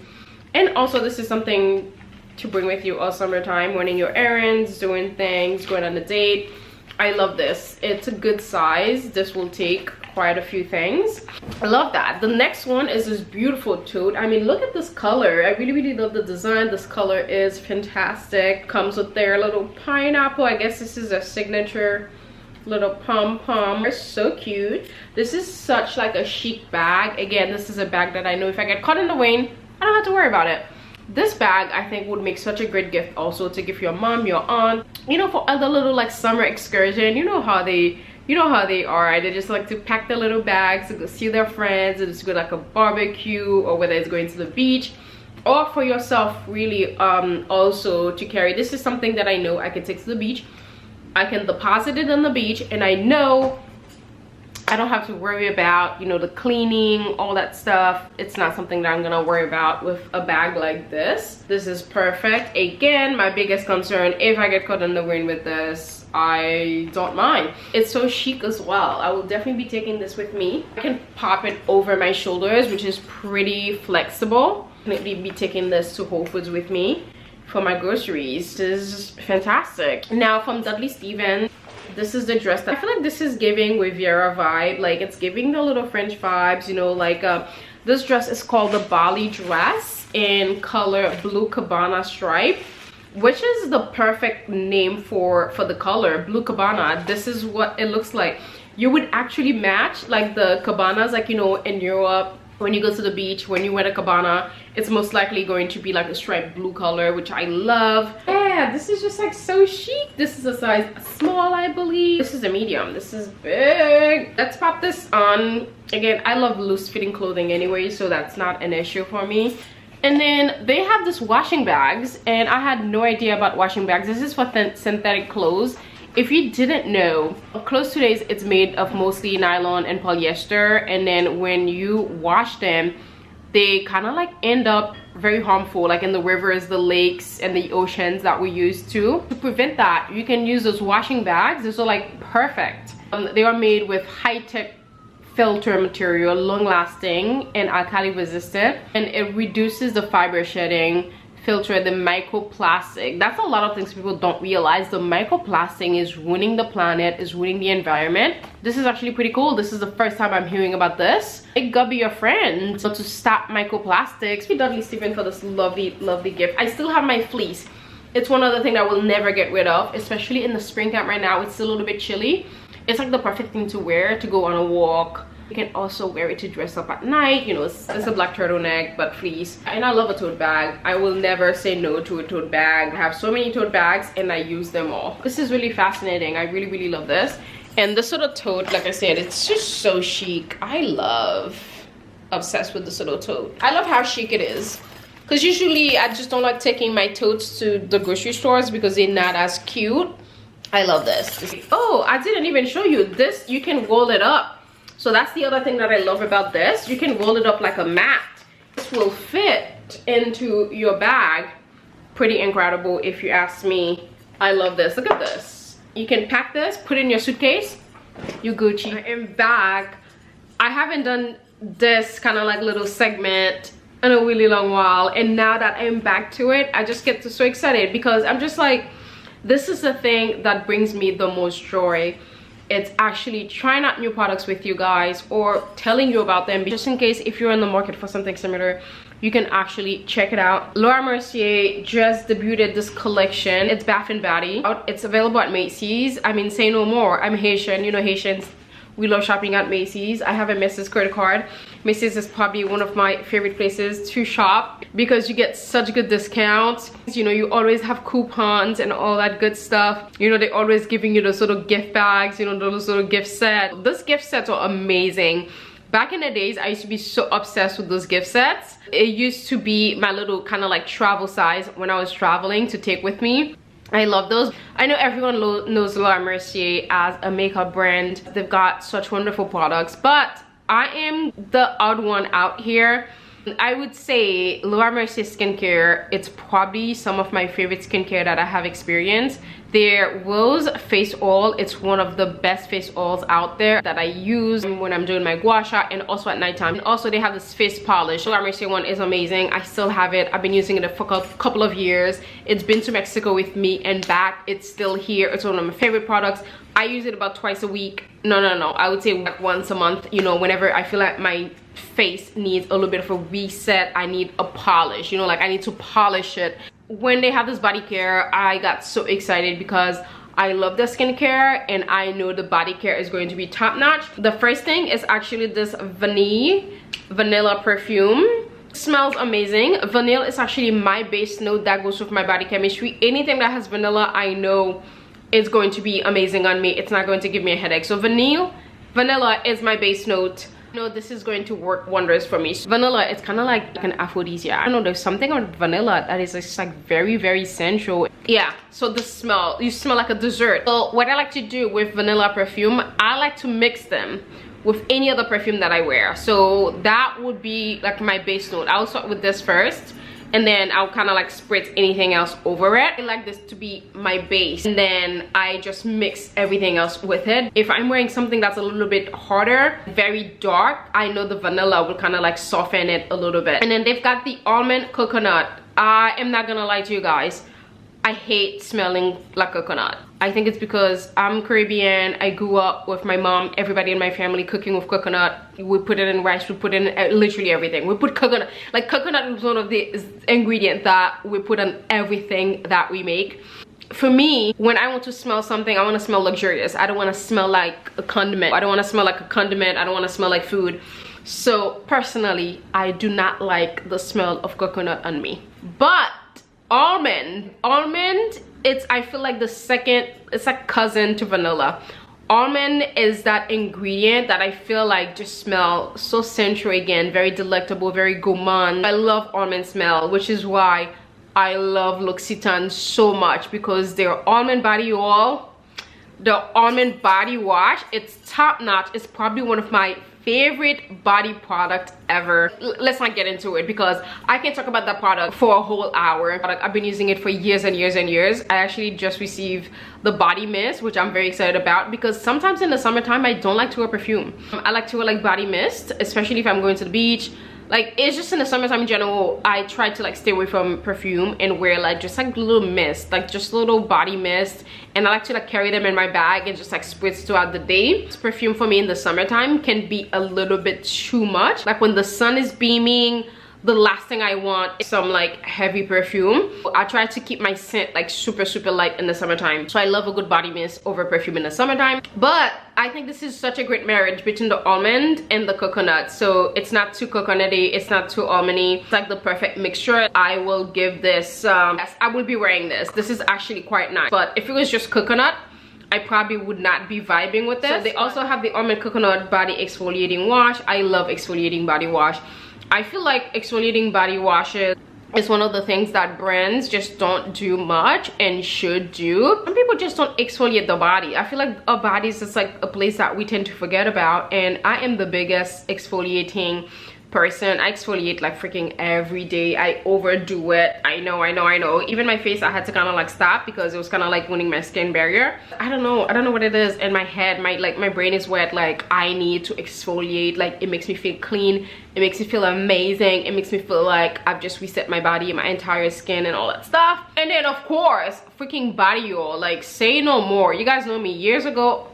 And also, this is something to bring with you all summertime, running your errands, doing things, going on a date. I love this. It's a good size. This will take quite a few things. I love that. The next one is this beautiful tote. I mean, look at this color. I really, really love the design. This color is fantastic. Comes with their little pineapple. I guess this is a signature little pom-pom. They're so cute. This is such like a chic bag. Again, this is a bag that I know if I get caught in the rain, I don't have to worry about it. This bag I think would make such a great gift also to give your mom, your aunt, you know, for other little like summer excursion. You know how they are, right? They just like to pack their little bags to go see their friends, and just go like a barbecue, or whether it's going to the beach, or for yourself really also to carry. This is something that I know I can take to the beach. I can deposit it on the beach, and I know I don't have to worry about, you know, the cleaning, all that stuff. It's not something that I'm gonna worry about with a bag like this. This is perfect. Again, my biggest concern, if I get caught in the wind with this, I don't mind. It's so chic as well. I will definitely be taking this with me. I can pop it over my shoulders, which is pretty flexible. Maybe be taking this to Whole Foods with me for my groceries. This is fantastic. Now from Dudley Stevens, this is the dress that I feel like this is giving Riviera vibe. Like it's giving the little French vibes, you know, like this dress is called the Bali dress in color blue cabana stripe, which is the perfect name for the color, blue cabana. This is what it looks like. You would actually match like the cabanas, like, you know, in Europe when you go to the beach, when you wear a cabana, it's most likely going to be like a striped blue color, which I love. Yeah, this is just like so chic. This is a size small, I believe. This is a medium. This is big. Let's pop this on. Again, I love loose fitting clothing anyway, so that's not an issue for me. And then they have this washing bags, and I had no idea about washing bags. This is for synthetic clothes. If you didn't know, clothes today it's made of mostly nylon and polyester, and then when you wash them, they kind of like end up very harmful, like in the rivers, the lakes, and the oceans that we use to prevent that, you can use those washing bags. Those are like perfect. They are made with high-tech filter material, long lasting and alkali resistant, and it reduces the fiber shedding, filter, the microplastic. That's a lot of things people don't realize. The microplastic is ruining the planet, is ruining the environment. This is actually pretty cool. This is the first time I'm hearing about this. It gotta be your friend. So to stop microplastics, Dudley Stevens for this lovely, lovely gift. I still have my fleece. It's one other thing that I will never get rid of, especially in the springtime right now. It's still a little bit chilly. It's like the perfect thing to wear to go on a walk. You can also wear it to dress up at night. You know, it's a black turtleneck but fleece. And I love a tote bag. I will never say no to a tote bag. I have so many tote bags and I use them all. This is really fascinating. I really, really love this. And this sort of tote, like I said, it's just so chic. Obsessed with this little tote. I love how chic it is. Because usually I just don't like taking my totes to the grocery stores because they're not as cute. I love this. Oh, I didn't even show you this. You can roll it up. So that's the other thing that I love about this. You can roll it up like a mat. This will fit into your bag. Pretty incredible if you ask me. I love this. Look at this. You can pack this, put it in your suitcase. You Gucci. I am back. I haven't done this kind of like little segment in a really long while. And now that I'm back to it, I just get so excited because I'm just like, this is the thing that brings me the most joy. It's actually trying out new products with you guys or telling you about them, just in case if you're in the market for something similar, you can actually check it out. Laura Mercier just debuted this collection. It's Bath and Body. It's available at Macy's. I mean, say no more. I'm Haitian. You know, Haitians, we love shopping at Macy's. I have a Macy's credit card. Macy's is probably one of my favorite places to shop because you get such good discounts. You know, you always have coupons and all that good stuff. You know, they're always giving you those little gift bags, you know, those little gift sets. Those gift sets are amazing. Back in the days, I used to be so obsessed with those gift sets. It used to be my little kind of like travel size when I was traveling to take with me. I love those. I know everyone knows Laura Mercier as a makeup brand. They've got such wonderful products, but I am the odd one out here. I would say Laura Mercier skincare, it's probably some of my favorite skincare that I have experienced. Their Rose face oil, it's one of the best face oils out there that I use when I'm doing my gua sha and also at nighttime. And also they have this face polish. Laura Mercier one is amazing. I still have it. I've been using it for a couple of years. It's been to Mexico with me and back. It's still here. It's one of my favorite products. I use it about twice a week. No, I would say like once a month, you know, whenever I feel like my face needs a little bit of a reset. I need a polish, you know, like I need to polish it. When they have this body care, I got so excited because I love the skincare and I know the body care is going to be top notch. The first thing is actually this vanilla perfume. Smells amazing. Vanilla is actually my base note that goes with my body chemistry. Anything that has vanilla, I know is going to be amazing on me. It's not going to give me a headache. So vanilla is my base note. No, this is going to work wonders for me. Vanilla, it's kind of like an aphrodisiac. I don't know, there's something on vanilla that is just like very, very sensual. Yeah, so the smell, you smell like a dessert. So what I like to do with vanilla perfume, I like to mix them with any other perfume that I wear. So that would be like my base note. I'll start with this first, and then I'll kind of like spritz anything else over it. I like this to be my base, and then I just mix everything else with it. If I'm wearing something that's a little bit harder, very dark, I know the vanilla will kind of like soften it a little bit. And then they've got the almond coconut. I am not gonna lie to you guys, I hate smelling like coconut. I think it's because I'm Caribbean. I grew up with my mom, everybody in my family cooking with coconut. We put it in rice, we put it in literally everything. We put coconut, like coconut is one of the ingredients that we put on everything that we make. For me, when I want to smell something, I want to smell luxurious. I don't want to smell like a condiment. I don't want to smell like a condiment. I don't want to smell like food. So personally, I do not like the smell of coconut on me. But almond, it's, I feel like the second, it's like cousin to vanilla. Almond is that ingredient that I feel like just smell so sensual again, very delectable, very gourmand. I love almond smell, which is why I love L'Occitane so much, because their almond body oil, the almond body wash, it's top notch. It's probably one of my favorite body product ever. Let's not get into it because I can talk about that product for a whole hour. I've been using it for years and years and years. I actually just received the body mist, which I'm very excited about, because sometimes in the summertime I don't like to wear perfume. I like to wear like body mist, especially if I'm going to the beach. Like, it's just in the summertime in general, I try to like stay away from perfume and wear like just like little mist, like just little body mist. And I like to like carry them in my bag and just like spritz throughout the day. This perfume for me in the summertime can be a little bit too much. Like when the sun is beaming, the last thing I want is some like heavy perfume. I try to keep my scent like super light in the summertime. So I love a good body mist over perfume in the summertime. But I think this is such a great marriage between the almond and the coconut. So it's not too coconutty, it's not too almondy. It's like the perfect mixture. I will give this, yes, I will be wearing this. This is actually quite nice. But if it was just coconut, I probably would not be vibing with this. So they also have the almond coconut body exfoliating wash. I love exfoliating body wash. I feel like exfoliating body washes is one of the things that brands just don't do much and should do. Some people just don't exfoliate the body. I feel like our body is just like a place that we tend to forget about, and I am the biggest exfoliating person. I exfoliate like freaking every day. I overdo it. I know. Even my face, I had to kind of like stop because it was kind of like winning my skin barrier. I don't know what it is in my head. My brain is wet. Like, I need to exfoliate. Like, it makes me feel clean. It makes me feel amazing. It makes me feel like I've just reset my body and my entire skin and all that stuff. And then of course, freaking body oil. Like, say no more. You guys know me. Years ago,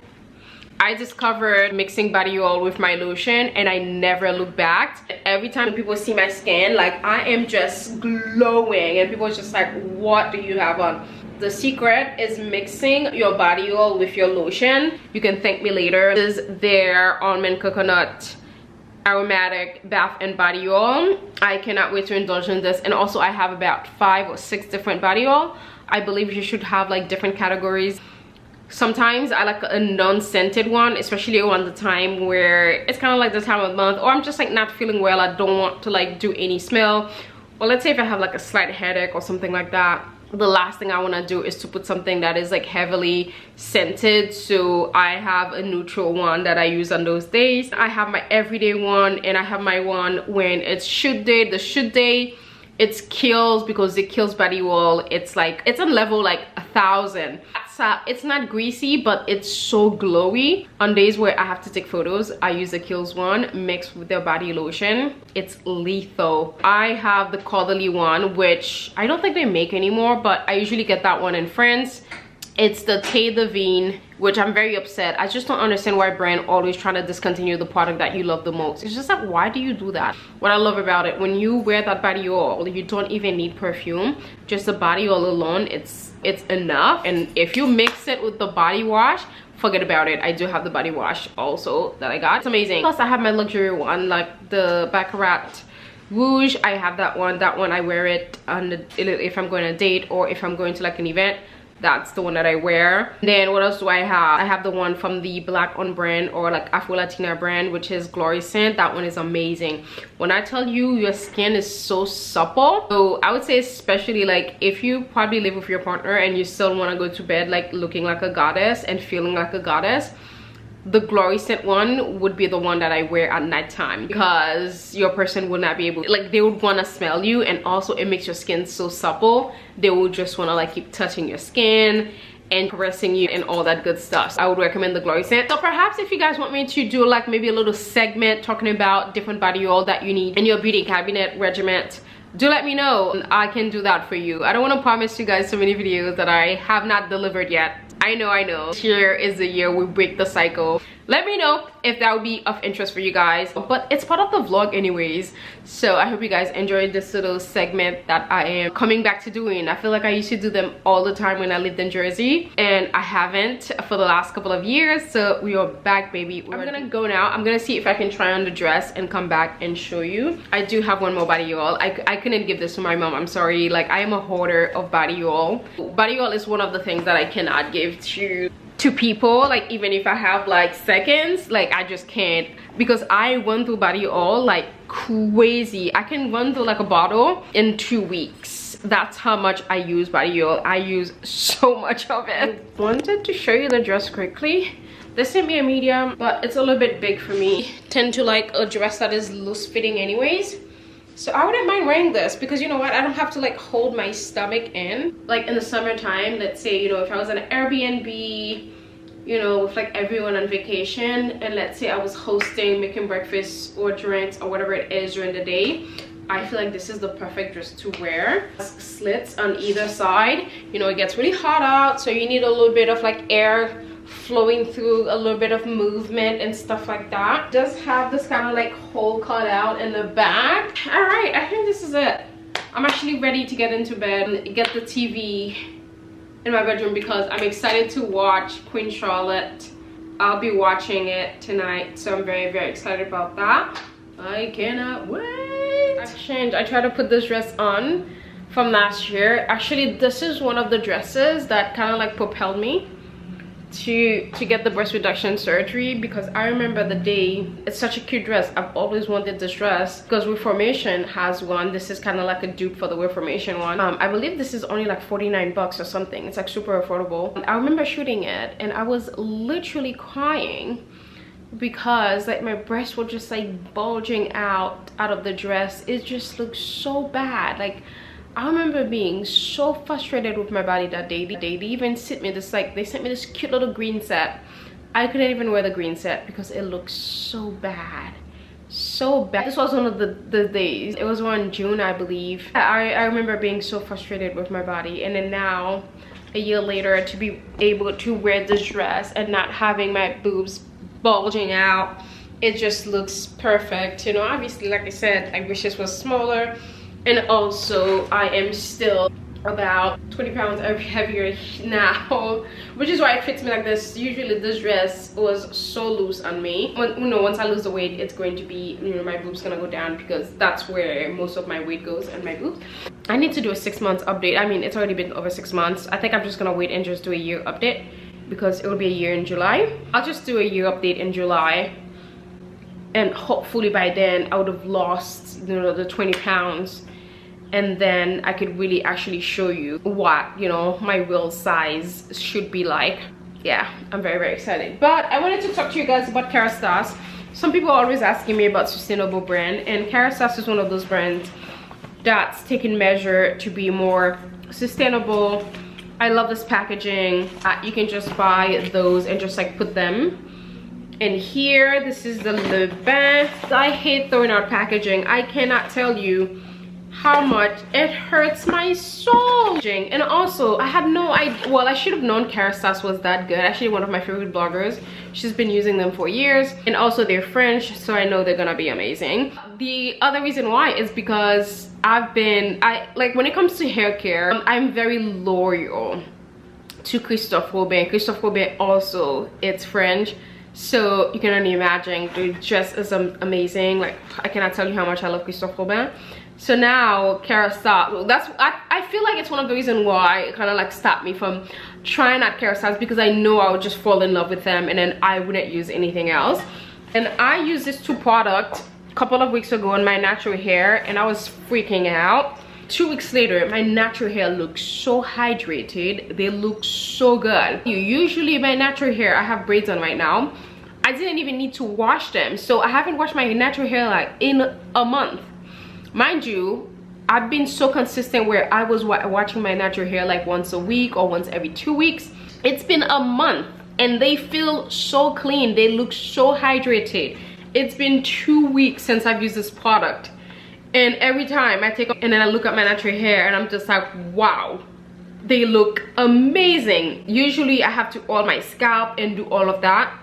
I discovered mixing body oil with my lotion and I never look back. Every time people see my skin, like, I am just glowing and people are just like, what do you have on? The secret is mixing your body oil with your lotion. You can thank me later. This is their almond coconut aromatic bath and body oil. I cannot wait to indulge in this. And also I have about 5 or 6 different body oil. I believe you should have like different categories. Sometimes I like a non-scented one, especially around the time where it's kind of like the time of the month, or I'm just like not feeling well. I don't want to like do any smell. Or let's say if I have like a slight headache or something like that, the last thing I want to do is to put something that is like heavily scented. So I have a neutral one that I use on those days. I have my everyday one and I have my one when it's shoot day. The shoot day, it's Kiehl's, because it Kiehl's body oil, it's like, it's on level like 1,000. It's not greasy, but it's so glowy. On days where I have to take photos, I use the Kiehl's one mixed with their body lotion. It's lethal. I have the Caudalie one, which I don't think they make anymore, but I usually get that one in France. It's the Thé de Vigne, which I'm very upset. I just don't understand why brand always trying to discontinue the product that you love the most. It's just like, why do you do that? What I love about it, when you wear that body oil, you don't even need perfume. Just the body oil alone, it's enough. And if you mix it with the body wash, forget about it. I do have the body wash also that I got. It's amazing. Plus I have my luxury one, like the Baccarat Rouge, I have that one. That one I wear it on if I'm going on a date or if I'm going to like an event. That's the one that I wear. Then what else do I have? I have the one from the Black on brand or like Afro Latina brand, which is Glory Scent. That one is amazing. When I tell you, your skin is so supple. So I would say, especially like if you probably live with your partner and you still want to go to bed like looking like a goddess and feeling like a goddess, the Glory Scent one would be the one that I wear at nighttime, because your person would not be able, like, they would want to smell you, and also it makes your skin so supple they will just want to like keep touching your skin and caressing you and all that good stuff. So I would recommend the Glory Scent. So perhaps if you guys want me to do like maybe a little segment talking about different body oil that you need in your beauty cabinet regiment, do let me know. I can do that for you. I don't want to promise you guys so many videos that I have not delivered yet. I know. Here is the year we break the cycle. Let me know if that would be of interest for you guys, but it's part of the vlog anyways. So I hope you guys enjoyed this little segment that I am coming back to doing. I feel like I used to do them all the time when I lived in Jersey, and I haven't for the last couple of years. So we are back, baby. I'm gonna go now. I'm gonna see if I can try on the dress and come back and show you. I do have one more body oil. I couldn't give this to my mom, I'm sorry. Like, I am a hoarder of body oil. Body oil is one of the things that I cannot give to people, like even if I have like seconds, like I just can't, because I run through body oil like crazy. I can run through like a bottle in 2 weeks. That's how much I use body oil. I use so much of it. I wanted to show you the dress quickly. They sent me a medium, but it's a little bit big for me. I tend to like a dress that is loose fitting anyways. So I wouldn't mind wearing this, because you know what, I don't have to like hold my stomach in. Like in the summertime, let's say, you know, if I was on an Airbnb, you know, with like everyone on vacation, and let's say I was hosting, making breakfast or drinks or whatever it is during the day, I feel like this is the perfect dress to wear. Slits on either side. You know, it gets really hot out, so you need a little bit of like air flowing through, a little bit of movement and stuff like that. It does have this kind of like hole cut out in the back. All right, I think this is it. I'm actually ready to get into bed and get the TV in my bedroom, because I'm excited to watch Queen Charlotte. I'll be watching it tonight, so I'm very, very excited about that. I cannot wait. I tried to put this dress on from last year. Actually, this is one of the dresses that kind of like propelled me to get the breast reduction surgery, because I remember the day. It's such a cute dress. I've always wanted this dress, because Reformation has one. This is kind of like a dupe for the Reformation one. I believe this is only like 49 bucks or something. It's like super affordable. I remember shooting it and I was literally crying, because like my breasts were just like bulging out of the dress. It just looked so bad. Like, I remember being so frustrated with my body that day. They even sent me this, like, they sent me this cute little green set. I couldn't even wear the green set because it looked so bad. So bad. This was one of the days. It was one June, I believe. I remember being so frustrated with my body. And then now, a year later, to be able to wear this dress and not having my boobs bulging out, it just looks perfect. You know, obviously, like I said, I wish this was smaller. And also, I am still about 20 pounds heavier now, which is why it fits me like this. Usually this dress was so loose on me. Once I lose the weight, it's going to be, you know, my boobs gonna go down, because that's where most of my weight goes, and my boobs. I need to do a 6 months update. I mean, it's already been over 6 months. I think I'm just gonna wait and just do a year update, because it will be a year in July. I'll just do a year update in July, and hopefully by then I would have lost, you know, the 20 pounds. And then I could really actually show you what, you know, my real size should be like. Yeah, I'm very, very excited. But I wanted to talk to you guys about Kerastase. Some people are always asking me about sustainable brand, and Kerastase is one of those brands that's taken measure to be more sustainable. I love this packaging. You can just buy those and just like put them in here. This is the Le Bain. I hate throwing out packaging. I cannot tell you how much it hurts my soul. And also, I had no idea. Well, I should have known Kerastase was that good. Actually, one of my favorite bloggers, she's been using them for years, and also they're French, so I know they're gonna be amazing. The other reason why is because like when it comes to hair care, I'm very loyal to Christophe Robin. Christophe Robin also, it's French, So you can only imagine, they're just as amazing. Like, I cannot tell you how much I love Christophe Robin. So now Kerastase, that's I feel like it's one of the reasons why it kind of like stopped me from trying out Kerastase, because I know I would just fall in love with them and then I wouldn't use anything else. And I used this 2 products a couple of weeks ago on my natural hair and I was freaking out. 2 weeks later, my natural hair looks so hydrated. They look so good. Usually my natural hair, I have braids on right now, I didn't even need to wash them. So I haven't washed my natural hair like in a month. Mind you, I've been so consistent where I was watching my natural hair like once a week or once every 2 weeks. It's been a month and they feel so clean. They look so hydrated. It's been 2 weeks since I've used this product. And every time I take off and then I look at my natural hair and I'm just like, wow, they look amazing. Usually I have to oil my scalp and do all of that.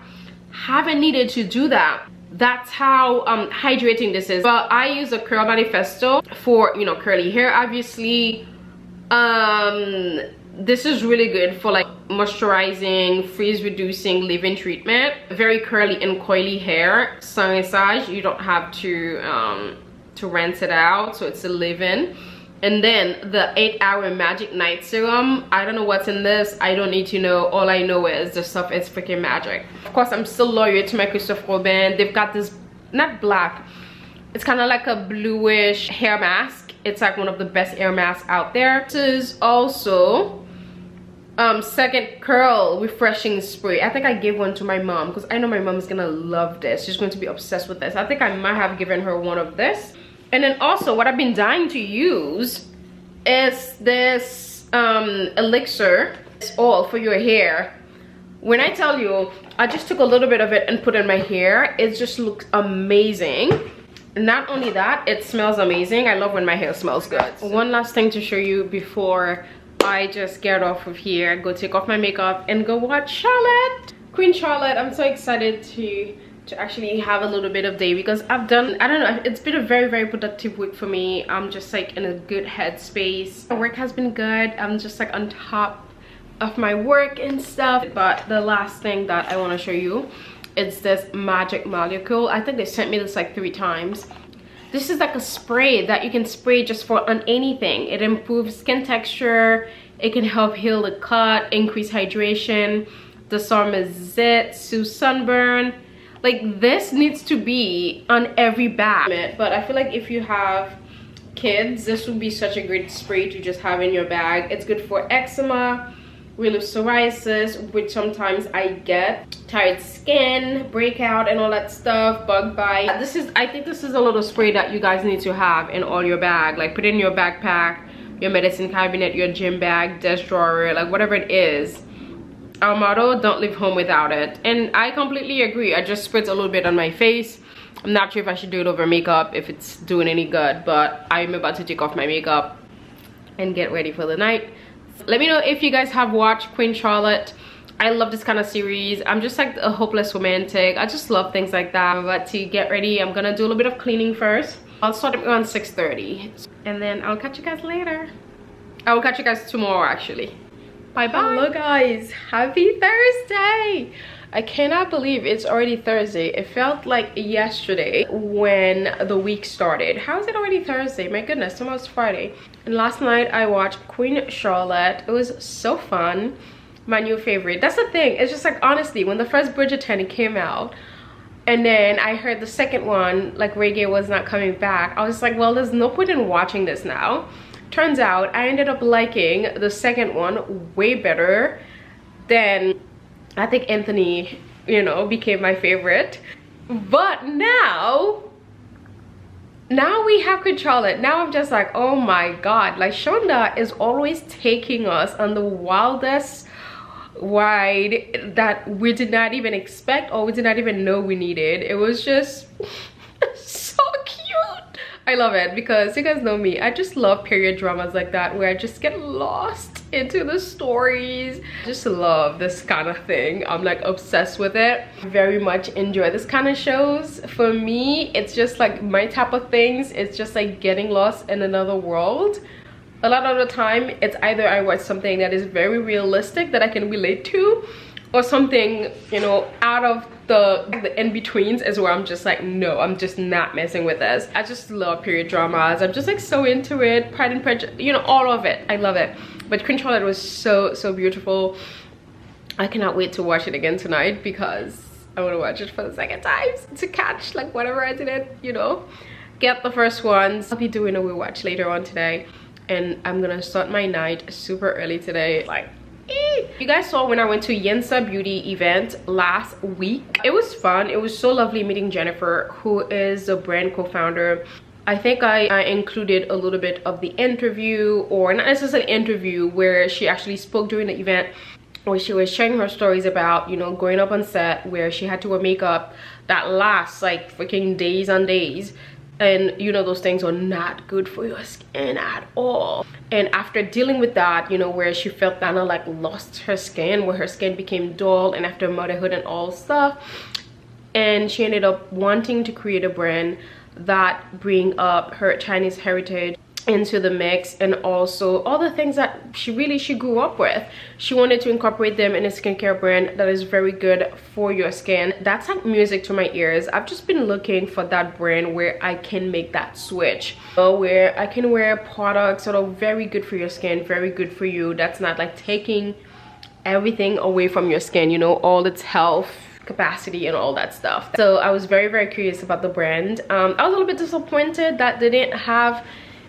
Haven't needed to do that. That's how hydrating this is. But I use a Curl Manifesto for, you know, curly hair, obviously. This is really good for like moisturizing, frizz reducing, leave-in treatment. Very curly and coily hair. Sun massage, you don't have to rinse it out, so it's a leave-in. And then the 8-hour magic night serum, I don't know what's in this, I don't need to know. All I know is this stuff is freaking magic. Of course, I'm still loyal to my Christophe Robin. They've got this, not black, it's kind of like a bluish hair mask. It's like one of the best hair masks out there. This is also second curl refreshing spray. I think I gave one to my mom because I know my mom is gonna love this. She's going to be obsessed with this. I think I might have given her one of this. And then also what I've been dying to use is this elixir. It's all for your hair. When I tell you, I just took a little bit of it and put in my hair. It just looks amazing. Not only that, it smells amazing. I love when my hair smells good. One last thing to show you before I just get off of here, go take off my makeup and go watch Charlotte. Queen Charlotte. I'm so excited to actually have a little bit of day because I've done, I don't know, it's been a very productive week for me. I'm just like in a good headspace. My work has been good. I'm just like on top of my work and stuff. But the last thing that I want to show you is this magic molecule. I think they sent me this like 3 times. This is like a spray that you can spray just for on anything. It improves skin texture, it can help heal the cut, increase hydration, disarm zit, soothe sunburn. Like, this needs to be on every bag. But I feel like if you have kids, this would be such a great spray to just have in your bag. It's good for eczema, relieve psoriasis, which sometimes I get, tired skin, breakout and all that stuff, bug bite. I think this is a little spray that you guys need to have in all your bag. Like, put it in your backpack, your medicine cabinet, your gym bag, desk drawer, like whatever it is. Our motto, don't leave home without it. And I completely agree. I just spritz a little bit on my face. I'm not sure if I should do it over makeup, if it's doing any good, but I'm about to take off my makeup and get ready for the night. Let me know if you guys have watched Queen Charlotte. I love this kind of series. I'm just like a hopeless romantic. I just love things like that. But to get ready, I'm gonna do a little bit of cleaning first. I'll start around 6:30 and then I'll catch you guys later. I will catch you guys tomorrow actually. Bye bye. Hello guys, happy Thursday. I cannot believe it's already Thursday. It felt like yesterday when the week started. How is it already Thursday? My goodness, tomorrow's Friday. And last night I watched Queen Charlotte. It was so fun. My new favorite. That's the thing, it's just like, honestly, when the first Bridgerton came out and then I heard the second one, like Reggae was not coming back, I was like, well, there's no point in watching this now. Turns out I ended up liking the second one way better than, I think Anthony, you know, became my favorite. But now we have Queen Charlotte. Now I'm just like, oh my god, like Shonda is always taking us on the wildest ride that we did not even expect or we did not even know we needed. It was just so cute. I love it because you guys know me. I just love period dramas like that where I just get lost into the stories. I just love this kind of thing. I'm like obsessed with it. Very much enjoy this kind of shows. For me, it's just like my type of things. It's just like getting lost in another world. A lot of the time, it's either I watch something that is very realistic that I can relate to, or something, you know, out of the in-betweens is where I'm just like, no, I'm just not messing with this. I just love period dramas. I'm just like so into it. Pride and Prejudice, you know, all of it. I love it. But Queen Charlotte was so beautiful. I cannot wait to watch it again tonight because I want to watch it for the second time to catch like whatever I didn't, you know, get the first ones. I'll be doing a rewatch later on today, and I'm gonna start my night super early today. Like, you guys saw when I went to Yensa Beauty event last week. It was fun. It was so lovely meeting Jennifer, who is the brand co-founder. I think I included a little bit of the interview, or not necessarily interview, where she actually spoke during the event, where she was sharing her stories about, you know, going up on set where she had to wear makeup that lasts like freaking days on days. And you know, those things are not good for your skin at all. And after dealing with that, you know, where she felt kind of like lost her skin, where her skin became dull, and after motherhood and all stuff, and she ended up wanting to create a brand that bring up her Chinese heritage into the mix, and also all the things that she grew up with. She wanted to incorporate them in a skincare brand that is very good for your skin. That's like music to my ears. I've just been looking for that brand where I can make that switch, where I can wear products that are very good for your skin, very good for you, that's not like taking everything away from your skin, you know, all its health capacity and all that stuff. So I was very curious about the brand. I was a little bit disappointed that they didn't have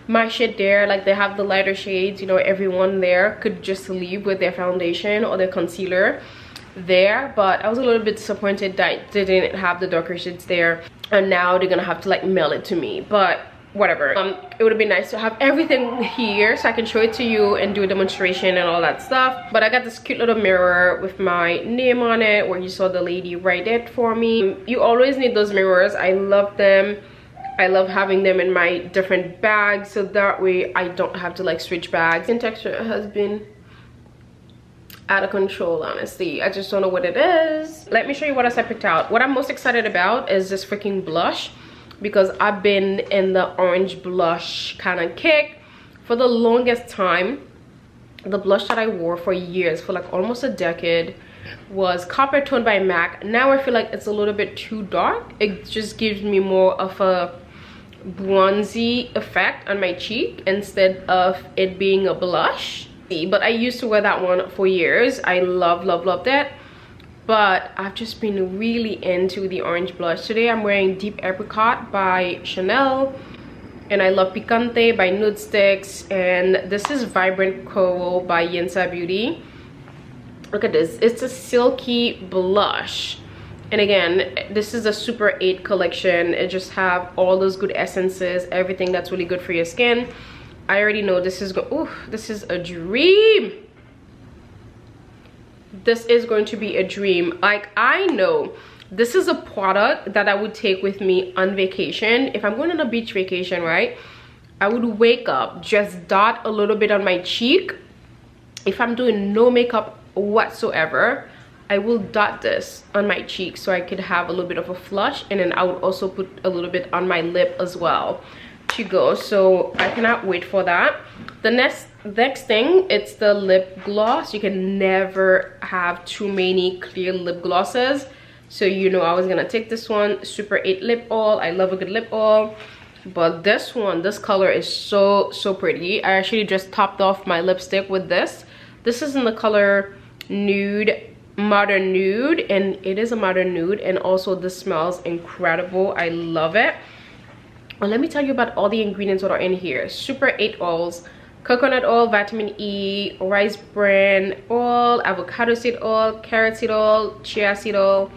my shade there. Like, they have the lighter shades, you know, everyone there could just leave with their foundation or their concealer there, but I was a little bit disappointed that they didn't have the darker shades there, and now they're gonna have to like mail it to me. But whatever, it would have been nice to have everything here so I can show it to you and do a demonstration and all that stuff. But I got this cute little mirror with my name on it, where you saw the lady write it for me. You always need those mirrors. I love them. I love having them in my different bags, so that way I don't have to like switch bags. Skin texture has been out of control, honestly. I just don't know what it is. Let me show you what else I picked out. What I'm most excited about is this freaking blush, because I've been in the orange blush kind of kick for the longest time. The blush that I wore for years, for like almost a decade, was Copper Tone by MAC. Now I feel like it's a little bit too dark. It just gives me more of a bronzy effect on my cheek instead of it being a blush. But I used to wear that one for years. I loved that. But I've just been really into the orange blush. Today I'm wearing Deep Apricot by Chanel, and I love Picante by Nude Sticks, and this is Vibrant Coral by Yensa Beauty. Look at this. It's a silky blush, and again, this is a Super 8 collection. It just have all those good essences, everything that's really good for your skin. I already know this is this is a dream. This is going to be a dream. Like, I know this is a product that I would take with me on vacation. If I'm going on a beach vacation, right, I would wake up, just dot a little bit on my cheek. If I'm doing no makeup whatsoever, I will dot this on my cheek so I could have a little bit of a flush, and then I would also put a little bit on my lip as well to go. So I cannot wait for that. The next thing, it's the lip gloss. You can never have too many clear lip glosses, so you know I was gonna take this one, Super 8 lip oil. I love a good lip oil, but this one, this color is so pretty. I actually just topped off my lipstick with this. This is in the color Nude, Modern Nude, and it is a modern nude, and also this smells incredible. I love it. Well, let me tell you about all the ingredients that are in here. Super 8 oils: coconut oil, vitamin E, rice bran oil, avocado seed oil, carrot seed oil, chia seed oil,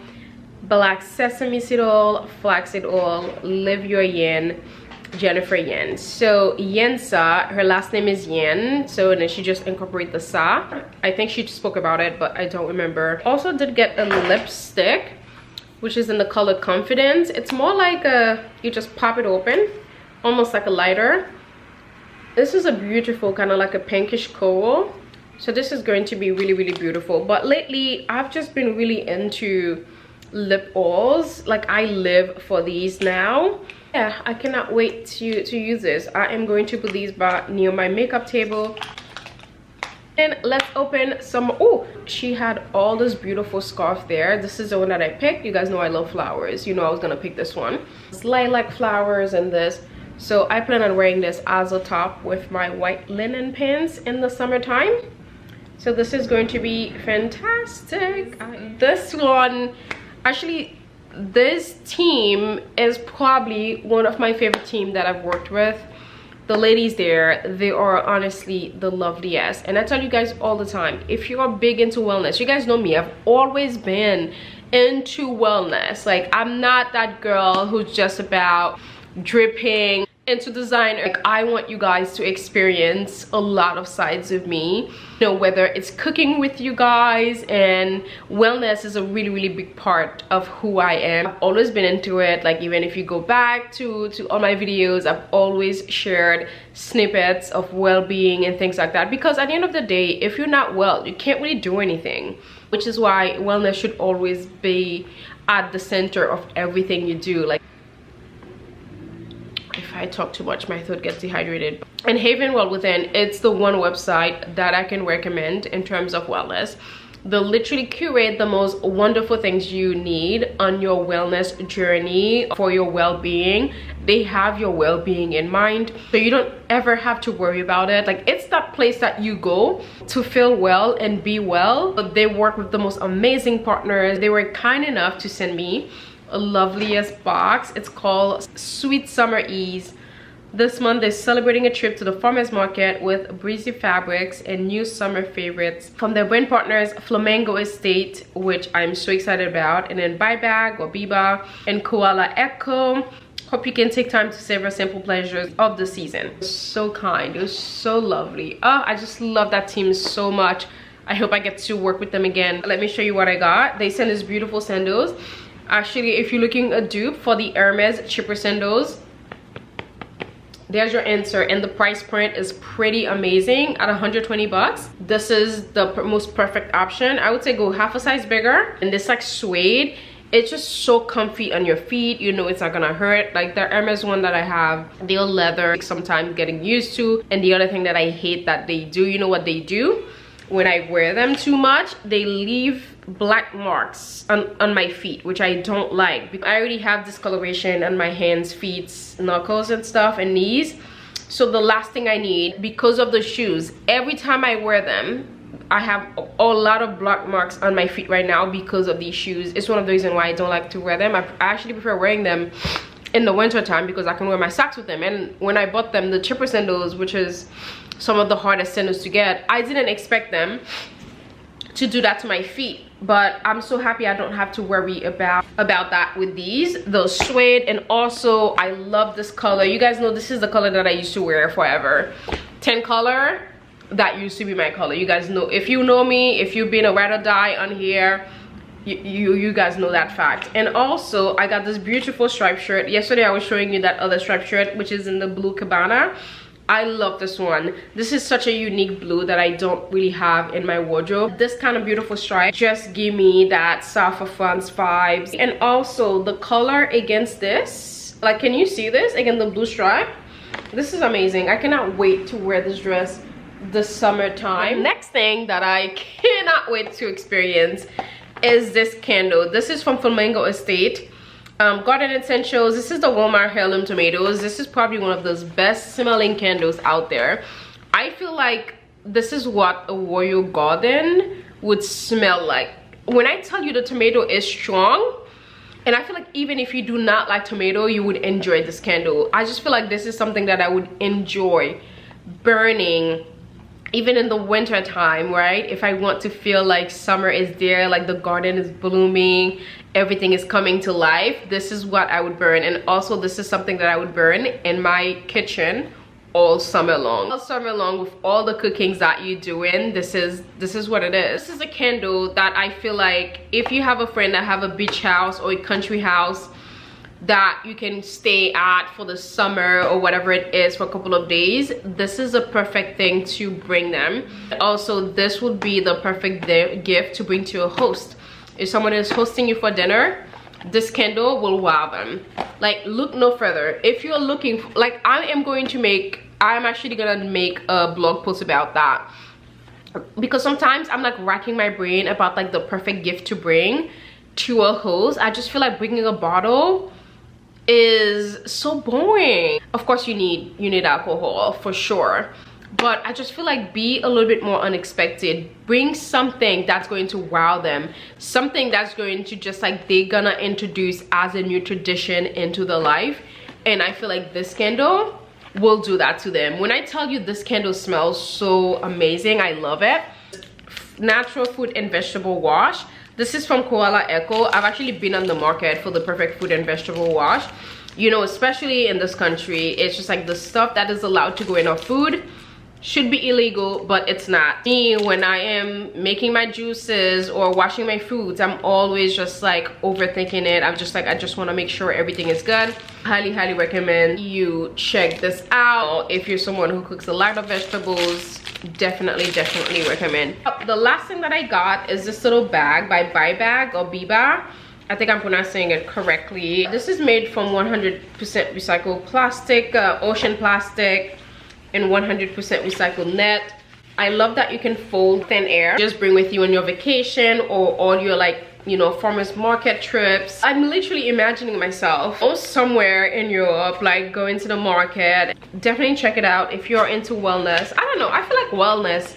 black sesame seed oil, flaxseed oil. Live your yin, Jennifer Yen. So Yensa, her last name is Yen, so then she just incorporate the sa. I think she spoke about it, but I don't remember. Also did get a lipstick, which is in the color Confidence. It's more like you just pop it open, almost like a lighter. This is a beautiful kind of like a pinkish coral, so this is going to be really beautiful. But lately I've just been really into lip oils. Like, I live for these now. Yeah, I cannot wait to use this. I am going to put these back near my makeup table, And let's open some. Oh, she had all this beautiful scarf there. This is the one that I picked. You guys know I love flowers. You know I was gonna pick this one. It's lilac flowers and this. So I plan on wearing this as a top with my white linen pants in the summertime. So this is going to be fantastic. This one, actually, this team is probably one of my favorite teams that I've worked with. The ladies there, they are honestly the loveliest. And I tell you guys all the time, if you are big into wellness, you guys know me, I've always been into wellness. Like, I'm not that girl who's just about dripping into designer. Like, I want you guys to experience a lot of sides of me, you know, whether it's cooking with you guys, and wellness is a really big part of who I am. I've always been into it. Like, even if you go back to all my videos, I've always shared snippets of well-being and things like that, because at the end of the day, if you're not well, you can't really do anything, which is why wellness should always be at the center of everything you do. Like, if I talk too much, my throat gets dehydrated. And Haven Well Within, it's the one website that I can recommend in terms of wellness. They'll literally curate the most wonderful things you need on your wellness journey for your well-being. They have your well-being in mind, so you don't ever have to worry about it. Like, it's that place that you go to feel well and be well. But they work with the most amazing partners. They were kind enough to send me a loveliest box. It's called Sweet Summer Ease. This month they're celebrating a trip to the farmers market with breezy fabrics and new summer favorites from their brand partners Flamingo Estate, which I'm so excited about, and then Bye Bag or Biba and Koala Echo. Hope you can take time to savor simple pleasures of the season. So kind, it was so lovely. Oh, I just love that team so much. I hope I get to work with them again. Let me show you what I got. They sent us beautiful sandals. Actually, if you're looking a dupe for the Hermes cheaper sandals, there's your answer. And the price point is pretty amazing at 120 bucks. This is the most perfect option. I would say go half a size bigger. And this like suede, it's just so comfy on your feet. You know it's not gonna hurt. Like the Hermes one that I have, they're leather, sometimes getting used to. And the other thing that I hate that they do, you know what they do? When I wear them too much, they leave black marks on my feet, which I don't like. I already have discoloration on my hands, feet, knuckles and stuff, and knees. So the last thing I need, because of the shoes, every time I wear them, I have a lot of black marks on my feet right now because of these shoes. It's one of the reasons why I don't like to wear them. I actually prefer wearing them in the winter time because I can wear my socks with them. And when I bought them, the cheaper sandals, which is some of the hardest sandals to get, I didn't expect them to do that to my feet, but I'm so happy I don't have to worry about that with these. The suede, and also I love this color. You guys know this is the color that I used to wear forever. 10 color, that used to be my color. You guys know, if you know me, if you've been a ride or die on here, you guys know that fact. And also I got this beautiful striped shirt. Yesterday I was showing you that other striped shirt, which is in the blue cabana. I love this one. This is such a unique blue that I don't really have in my wardrobe. This kind of beautiful stripe just give me that South of France vibes. And also the color against this, like, can you see this again, the blue stripe? This is amazing. I cannot wait to wear this dress this summertime. Next thing that I cannot wait to experience is this candle. This is from Flamingo Estate. Garden Essentials. This is the Walmart Heirloom Tomatoes. This is probably one of those best smelling candles out there. I feel like this is what a royal garden would smell like. When I tell you the tomato is strong, and I feel like even if you do not like tomato, you would enjoy this candle. I just feel like this is something that I would enjoy burning even in the winter time, right? If I want to feel like summer is there, like the garden is blooming, everything is coming to life, this is what I would burn. And also this is something that I would burn in my kitchen all summer long. All summer long, with all the cookings that you're doing, this is what it is. This is a candle that I feel like if you have a friend that have a beach house or a country house that you can stay at for the summer or whatever it is for a couple of days, this is a perfect thing to bring them. Also, this would be the perfect gift to bring to a host. If someone is hosting you for dinner, this candle will wow them. Like, look no further. If you're looking for, like, I'm actually gonna make a blog post about that. because sometimes I'm like racking my brain about like the perfect gift to bring to a host. I just feel like bringing a bottle is so boring. Of course you need alcohol for sure, but I just feel like be a little bit more unexpected. Bring something that's going to wow them, something that's going to just like they're gonna introduce as a new tradition into their life. And I feel like this candle will do that to them. When I tell you this candle smells so amazing, I love it. Natural fruit and vegetable wash. This is from Koala Eco. I've actually been on the market for the perfect fruit and vegetable wash. You know, especially in this country, it's just like the stuff that is allowed to go in our food should be illegal, but it's not. Me, when I am making my juices or washing my foods, I'm always just like overthinking it. I'm just like, I just want to make sure everything is good. Highly recommend you check this out. If you're someone who cooks a lot of vegetables, definitely recommend. The last thing that I got is this little bag by Bag or Biba. I think I'm pronouncing it correctly. This is made from 100% recycled plastic, ocean plastic, and 100% recycled net. I love that you can fold thin air. Just bring with you on your vacation or all your like, you know, farmers market trips. I'm literally imagining myself somewhere in Europe, like going to the market. Definitely check it out if you're into wellness. I don't know, I feel like wellness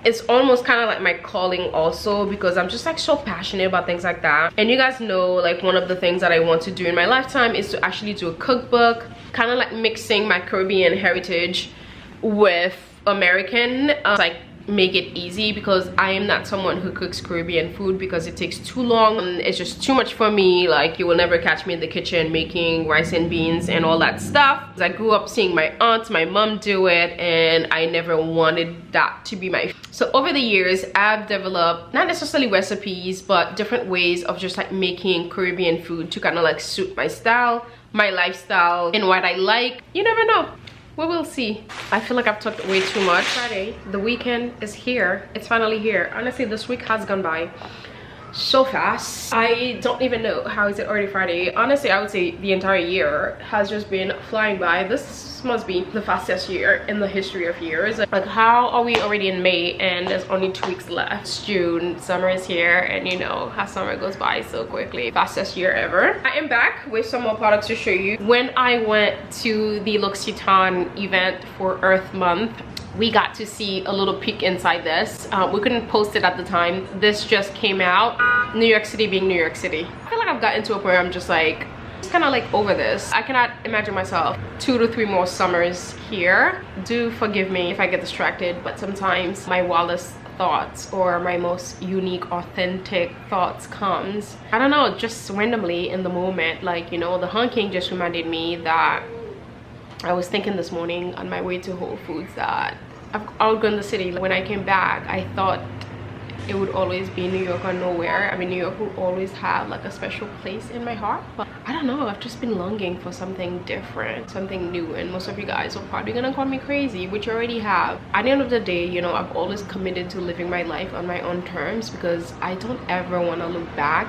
is almost kind of like my calling also, because I'm just like so passionate about things like that. And you guys know, like one of the things that I want to do in my lifetime is to actually do a cookbook, kind of like mixing my Caribbean heritage with American, like make it easy, because I am not someone who cooks Caribbean food because it takes too long. It's just too much for me. Like you will never catch me in the kitchen making rice and beans and all that stuff. I grew up seeing my aunt, my mom do it, and I never wanted that to be my. So over the years I've developed not necessarily recipes, but different ways of just like making Caribbean food to kind of like suit my style, my lifestyle, and what I like. You never know. We will see. I feel like I've talked way too much. Friday, the weekend is here. It's finally here. Honestly, this week has gone by so fast. I don't even know how is it already Friday. Honestly, I would say the entire year has just been flying by. This must be the fastest year in the history of years. Like, how are we already in May and there's only 2 weeks left? It's June, summer is here, and you know how summer goes by so quickly. Fastest year ever. I am back with some more products to show you. When I went to the L'Occitane event for Earth Month, we got to see a little peek inside this. We couldn't post it at the time. This just came out. New York City being New York City. I feel like I've gotten to a point where I'm just like, kind of like over this. I cannot imagine myself 2 to 3 more summers here. Do forgive me if I get distracted, but sometimes my wildest thoughts or my most unique, authentic thoughts comes, I don't know, just randomly in the moment. Like, you know, the honking just reminded me that I was thinking this morning on my way to Whole Foods that I've outgrown the city. When I came back, I thought it would always be New York or nowhere. I mean, New York will always have like a special place in my heart, but I don't know, I've just been longing for something different, something new. And most of you guys are probably gonna call me crazy, which you already have. At the end of the day, you know, I've always committed to living my life on my own terms, because I don't ever want to look back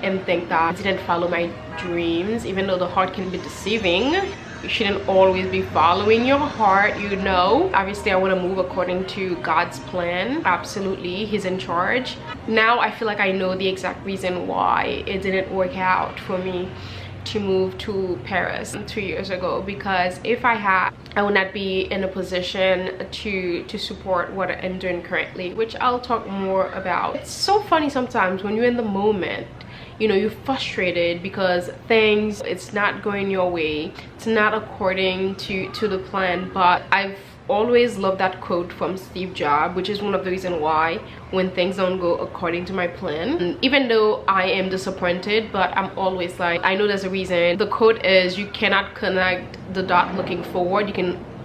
and think that I didn't follow my dreams. Even though the heart can be deceiving, you shouldn't always be following your heart, you know. Obviously, I want to move according to God's plan. Absolutely, he's in charge. Now I feel like I know the exact reason why it didn't work out for me to move to Paris 2 years ago, because if I had, I would not be in a position to support what I'm doing currently, which I'll talk more about. It's so funny sometimes when you're in the moment, you know, you're frustrated because things, it's not going your way, it's not according to the plan. But I've always loved that quote from Steve Jobs, which is one of the reasons why when things don't go according to my plan, and even though I am disappointed, but I'm always like, I know there's a reason. The quote is, you cannot connect the dot looking forward, you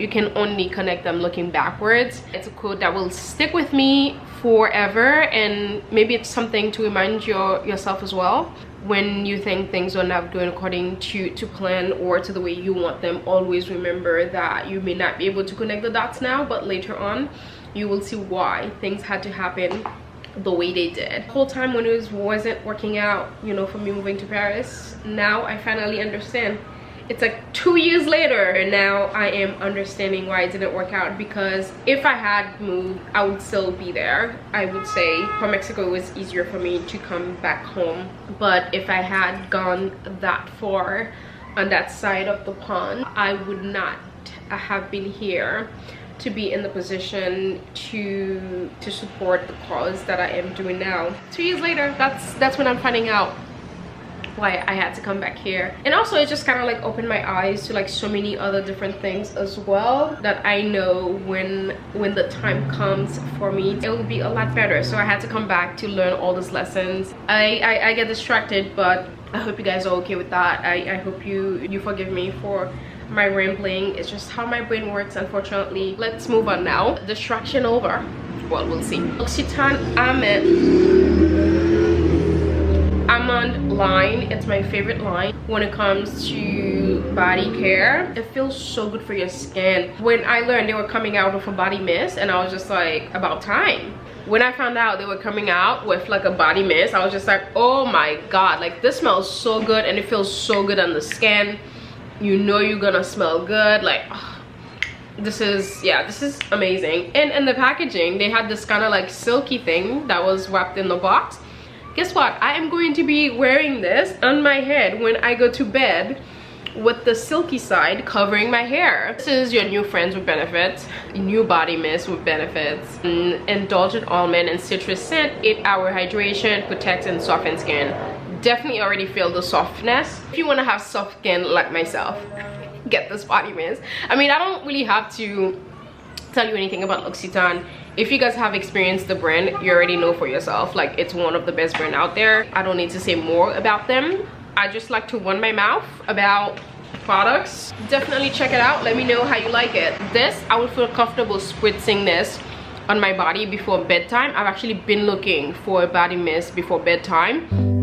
can only connect them looking backwards. It's a quote that will stick with me forever, and maybe it's something to remind yourself as well. When you think things are not going according to plan or to the way you want them, always remember that you may not be able to connect the dots now, but later on you will see why things had to happen the way they did. The whole time when it wasn't working out, you know, for me moving to Paris, now I finally understand. It's like 2 years later, and now I am understanding why it didn't work out, because if I had moved, I would still be there. I would say from Mexico, it was easier for me to come back home, but if I had gone that far on that side of the pond, I would not have been here to be in the position to support the cause that I am doing now. 2 years later, that's when I'm finding out why I had to come back here. And also it just kind of like opened my eyes to like so many other different things as well, that I know when the time comes for me, it will be a lot better. So I had to come back to learn all these lessons. I get distracted, but I hope you guys are okay with that. I hope you forgive me for my rambling. It's just how my brain works, unfortunately. Let's move on now. Distraction over. Well, we'll see. L'Occitane Almond line, it's my favorite line when it comes to body care. It feels so good for your skin. When I learned they were coming out with a body mist, and I was just like, about time. When I found out they were coming out with like a body mist, I was just like, oh my god, like this smells so good and it feels so good on the skin. You know you're gonna smell good. Like, oh, this is amazing. And in the packaging, they had this kind of like silky thing that was wrapped in the box. Guess what? I am going to be wearing this on my head when I go to bed, with the silky side covering my hair. This is your new friends with benefits, new body mist with benefits. Indulgent almond and citrus scent, 8-hour hydration, protects and softens skin. Definitely already feel the softness. If you want to have soft skin like myself, get this body mist. I mean, I don't really have to tell you anything about L'Occitane. If you guys have experienced the brand, you already know for yourself, like it's one of the best brands out there. I don't need to say more about them. I just like to run my mouth about products. Definitely check it out. Let me know how you like it. This, I would feel comfortable spritzing this on my body before bedtime. I've actually been looking for a body mist before bedtime.